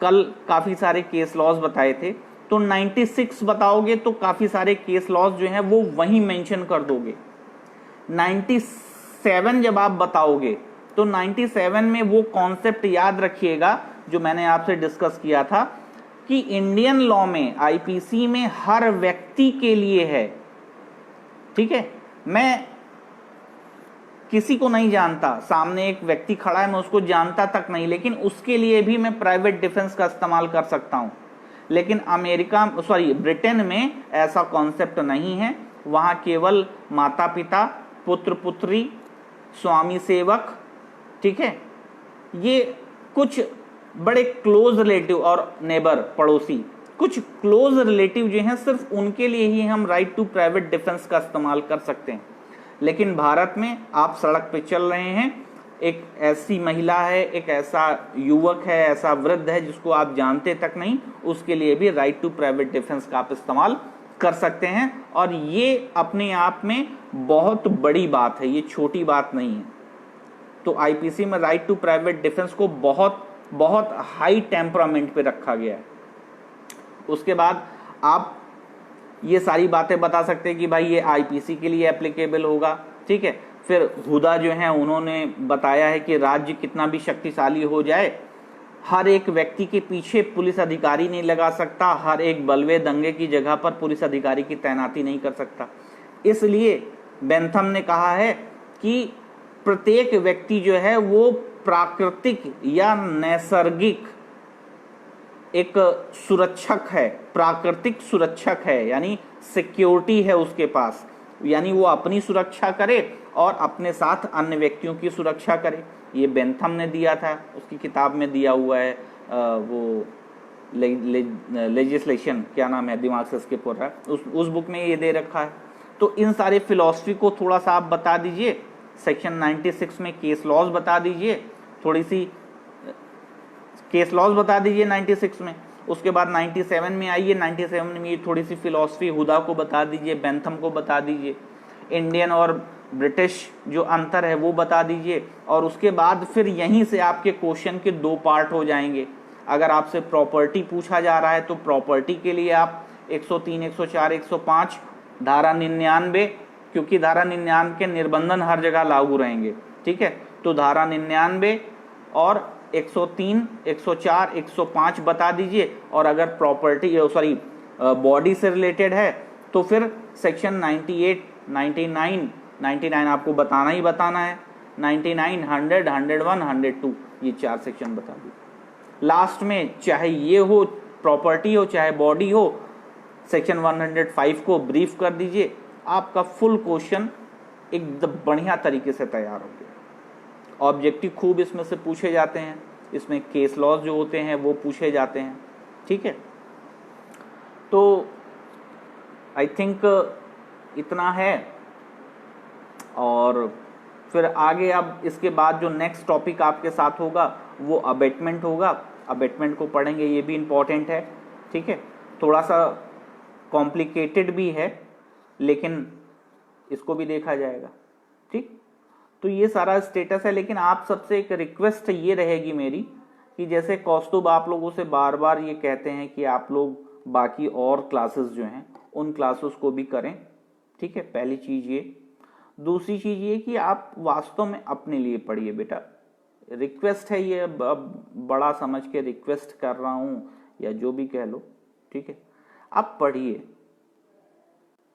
कल काफी सारे केस लॉज बताए थे, तो 96 बताओगे तो काफी सारे केस लॉज जो हैं वो वहीं मेंशन कर दोगे। 97 जब आप बताओगे तो 97 में वो कॉन्सेप्ट याद रखिएगा जो मैंने आपसे डिस्कस किया था कि इंडियन लॉ में, आईपीसी में हर व्यक्ति के लिए है। ठीक है, मैं किसी को नहीं जानता, सामने एक व्यक्ति खड़ा है मैं उसको जानता तक नहीं, लेकिन उसके लिए भी मैं प्राइवेट डिफेंस का इस्तेमाल कर सकता हूं। लेकिन ब्रिटेन में ऐसा कॉन्सेप्ट नहीं है। वहां केवल माता पिता, पुत्र पुत्री, स्वामी सेवक, ठीक है, ये कुछ बड़े क्लोज रिलेटिव और नेबर, पड़ोसी, कुछ क्लोज रिलेटिव जो हैं सिर्फ उनके लिए ही हम राइट टू प्राइवेट डिफेंस का इस्तेमाल कर सकते हैं। लेकिन भारत में आप सड़क पे चल रहे हैं, एक ऐसी महिला है, एक ऐसा युवक है, ऐसा वृद्ध है जिसको आप जानते तक नहीं, उसके लिए भी राइट टू प्राइवेट डिफेंस का आप इस्तेमाल कर सकते हैं। और ये अपने आप में बहुत बड़ी बात है, ये छोटी बात नहीं है। तो आईपीसी में राइट टू प्राइवेट डिफेंस को बहुत बहुत हाई टेम्परामेंट पे रखा गया है। उसके बाद आप ये सारी बातें बता सकते हैं कि भाई ये आईपीसी के लिए एप्लीकेबल होगा। ठीक है, फिर हुदा जो है उन्होंने बताया है कि राज्य कितना भी शक्तिशाली हो जाए, हर एक व्यक्ति के पीछे पुलिस अधिकारी नहीं लगा सकता, हर एक बलवे दंगे की जगह पर पुलिस अधिकारी की तैनाती नहीं कर सकता। इसलिए बेंथम ने कहा है कि प्रत्येक व्यक्ति जो है वो प्राकृतिक या नैसर्गिक एक सुरक्षक है, प्राकृतिक सुरक्षक है, यानी सिक्योरिटी है उसके पास, यानी वो अपनी सुरक्षा करे और अपने साथ अन्य व्यक्तियों की सुरक्षा करे। ये बेंथम ने दिया था, उसकी किताब में दिया हुआ है, वो लेजिस्लेशन, क्या नाम है, दिमाग से स्किप हो रहा है, उस बुक में ये दे रखा है। तो इन सारे फिलॉसफी को थोड़ा सा आप बता दीजिए। सेक्शन 96 में केस लॉज बता दीजिए, थोड़ी सी केस लॉज बता दीजिए 96 में। उसके बाद 97 में आइए, 97 में थोड़ी सी फिलॉसफी हुदा को बता दीजिए, बेंथम को बता दीजिए, इंडियन और ब्रिटिश जो अंतर है वो बता दीजिए। और उसके बाद फिर यहीं से आपके क्वेश्चन के दो पार्ट हो जाएंगे। अगर आपसे प्रॉपर्टी पूछा जा रहा है तो प्रॉपर्टी के लिए आप 103, 104, 105, धारा 99, क्योंकि धारा 99 के निर्बंधन हर जगह लागू रहेंगे, ठीक है। तो धारा 99 और 103, 104, 105 बता दीजिए। और अगर प्रॉपर्टी बॉडी से रिलेटेड है तो फिर सेक्शन 98, 99 आपको बताना ही बताना है। 99, 100, 101, 102 ये 4 सेक्शन बता दीजिए। लास्ट में चाहे ये हो प्रॉपर्टी हो चाहे बॉडी हो, सेक्शन 105 को ब्रीफ कर दीजिए, आपका फुल क्वेश्चन एकदम बढ़िया तरीके से तैयार हो गया। ऑब्जेक्टिव खूब इसमें से पूछे जाते हैं, इसमें केस लॉज जो होते हैं वो पूछे जाते हैं, ठीक है। तो आई थिंक इतना है। और फिर आगे अब इसके बाद जो नेक्स्ट टॉपिक आपके साथ होगा वो अबेटमेंट होगा। अबेटमेंट को पढ़ेंगे, ये भी इम्पॉर्टेंट है, ठीक है। थोड़ा सा कॉम्प्लिकेटेड भी है लेकिन इसको भी देखा जाएगा, ठीक। तो ये सारा स्टेटस है। लेकिन आप सबसे एक रिक्वेस्ट ये रहेगी मेरी कि जैसे कौस्तुभ आप लोगों से बार बार ये कहते हैं कि आप लोग बाकी और क्लासेस जो हैं उन क्लासेस को भी करें, ठीक है। पहली चीज़ ये। दूसरी चीज़ ये कि आप वास्तव में अपने लिए पढ़िए बेटा। रिक्वेस्ट है ये, अब बड़ा समझ के रिक्वेस्ट कर रहा हूँ या जो भी कह लो, ठीक है। आप पढ़िए।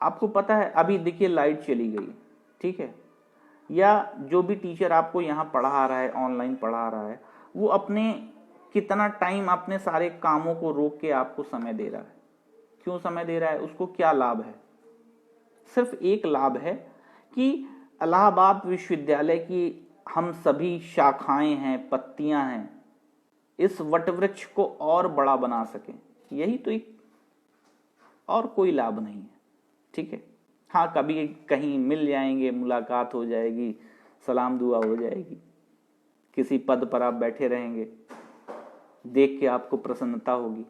आपको पता है अभी देखिए लाइट चली गई, ठीक है, या जो भी टीचर आपको यहाँ पढ़ा रहा है, ऑनलाइन पढ़ा रहा है, वो अपने कितना टाइम अपने सारे कामों को रोक के आपको समय दे रहा है। क्यों समय दे रहा है? उसको क्या लाभ है? सिर्फ एक लाभ है कि इलाहाबाद विश्वविद्यालय की हम सभी शाखाएं हैं, पत्तियां हैं, इस वटवृक्ष को और बड़ा बना सकें। यही तो एक, और कोई लाभ नहीं है, ठीक है। हाँ, कभी कहीं मिल जाएंगे, मुलाकात हो जाएगी, सलाम दुआ हो जाएगी, किसी पद पर आप बैठे रहेंगे, देख के आपको प्रसन्नता होगी।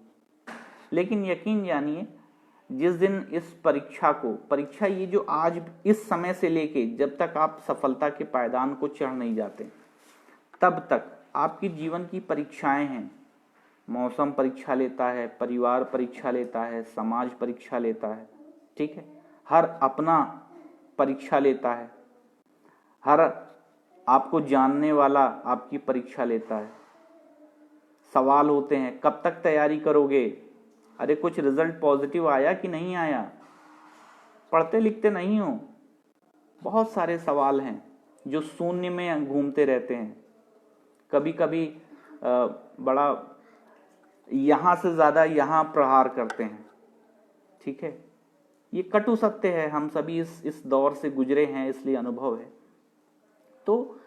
लेकिन यकीन जानिए जिस दिन इस परीक्षा ये जो आज इस समय से लेके जब तक आप सफलता के पायदान को चढ़ नहीं जाते तब तक आपकी जीवन की परीक्षाएं हैं। मौसम परीक्षा लेता है, परिवार परीक्षा लेता है, समाज परीक्षा लेता है, ठीक है। हर अपना परीक्षा लेता है, हर आपको जानने वाला आपकी परीक्षा लेता है। सवाल होते हैं, कब तक तैयारी करोगे? अरे कुछ रिजल्ट पॉजिटिव आया कि नहीं आया? पढ़ते लिखते नहीं हो? बहुत सारे सवाल हैं जो शून्य में घूमते रहते हैं। कभी कभी बड़ा यहाँ से ज़्यादा यहाँ प्रहार करते हैं, ठीक है। ये कटु सत्य है, हम सभी इस दौर से गुजरे हैं, इसलिए अनुभव है। तो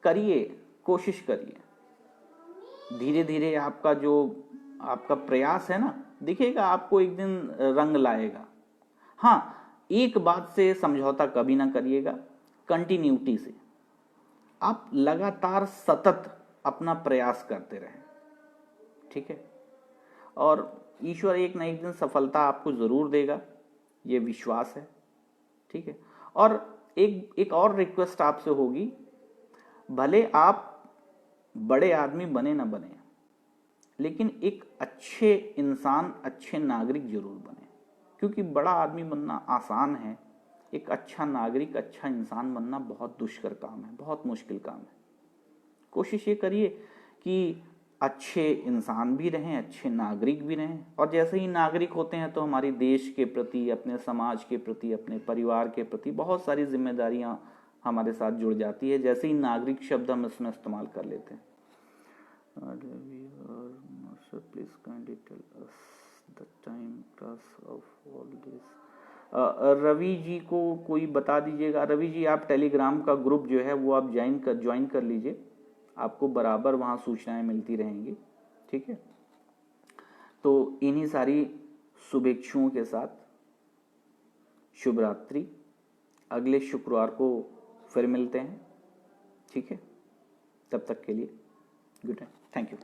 करिए, कोशिश करिए। धीरे धीरे आपका प्रयास है ना, दिखेगा आपको, एक दिन रंग लाएगा। हाँ, एक बात से समझौता कभी ना करिएगा, कंटिन्यूटी से। आप लगातार सतत अपना प्रयास करते रहें, ठीक है। और ईश्वर एक न एक दिन सफलता आपको जरूर देगा, ये विश्वास है, ठीक है। और एक और रिक्वेस्ट आपसे होगी, भले आप बड़े आदमी बने ना बने, लेकिन एक अच्छे इंसान, अच्छे नागरिक जरूर बने। क्योंकि बड़ा आदमी बनना आसान है, एक अच्छा नागरिक, अच्छा इंसान बनना बहुत दुष्कर काम है, बहुत मुश्किल काम है। कोशिश ये करिए कि अच्छे इंसान भी रहें, अच्छे नागरिक भी रहें। और जैसे ही नागरिक होते हैं तो हमारी देश के प्रति, अपने समाज के प्रति, अपने परिवार के प्रति बहुत सारी जिम्मेदारियां हमारे साथ जुड़ जाती है। जैसे ही नागरिक शब्द हम इसमें इस्तेमाल कर लेते हैं। Please kindly tell us the time class of all this. Ravi ji को कोई बता दीजिएगा। रवि जी, आप टेलीग्राम का ग्रुप जो है वो आप ज्वाइन कर लीजिए, आपको बराबर वहाँ सूचनाएं मिलती रहेंगी, ठीक है। तो इन्हीं सारी शुभेच्छुओं के साथ शुभ रात्रि। अगले शुक्रवार को फिर मिलते हैं, ठीक है। तब तक के लिए गुड नाइट, थैंक यू।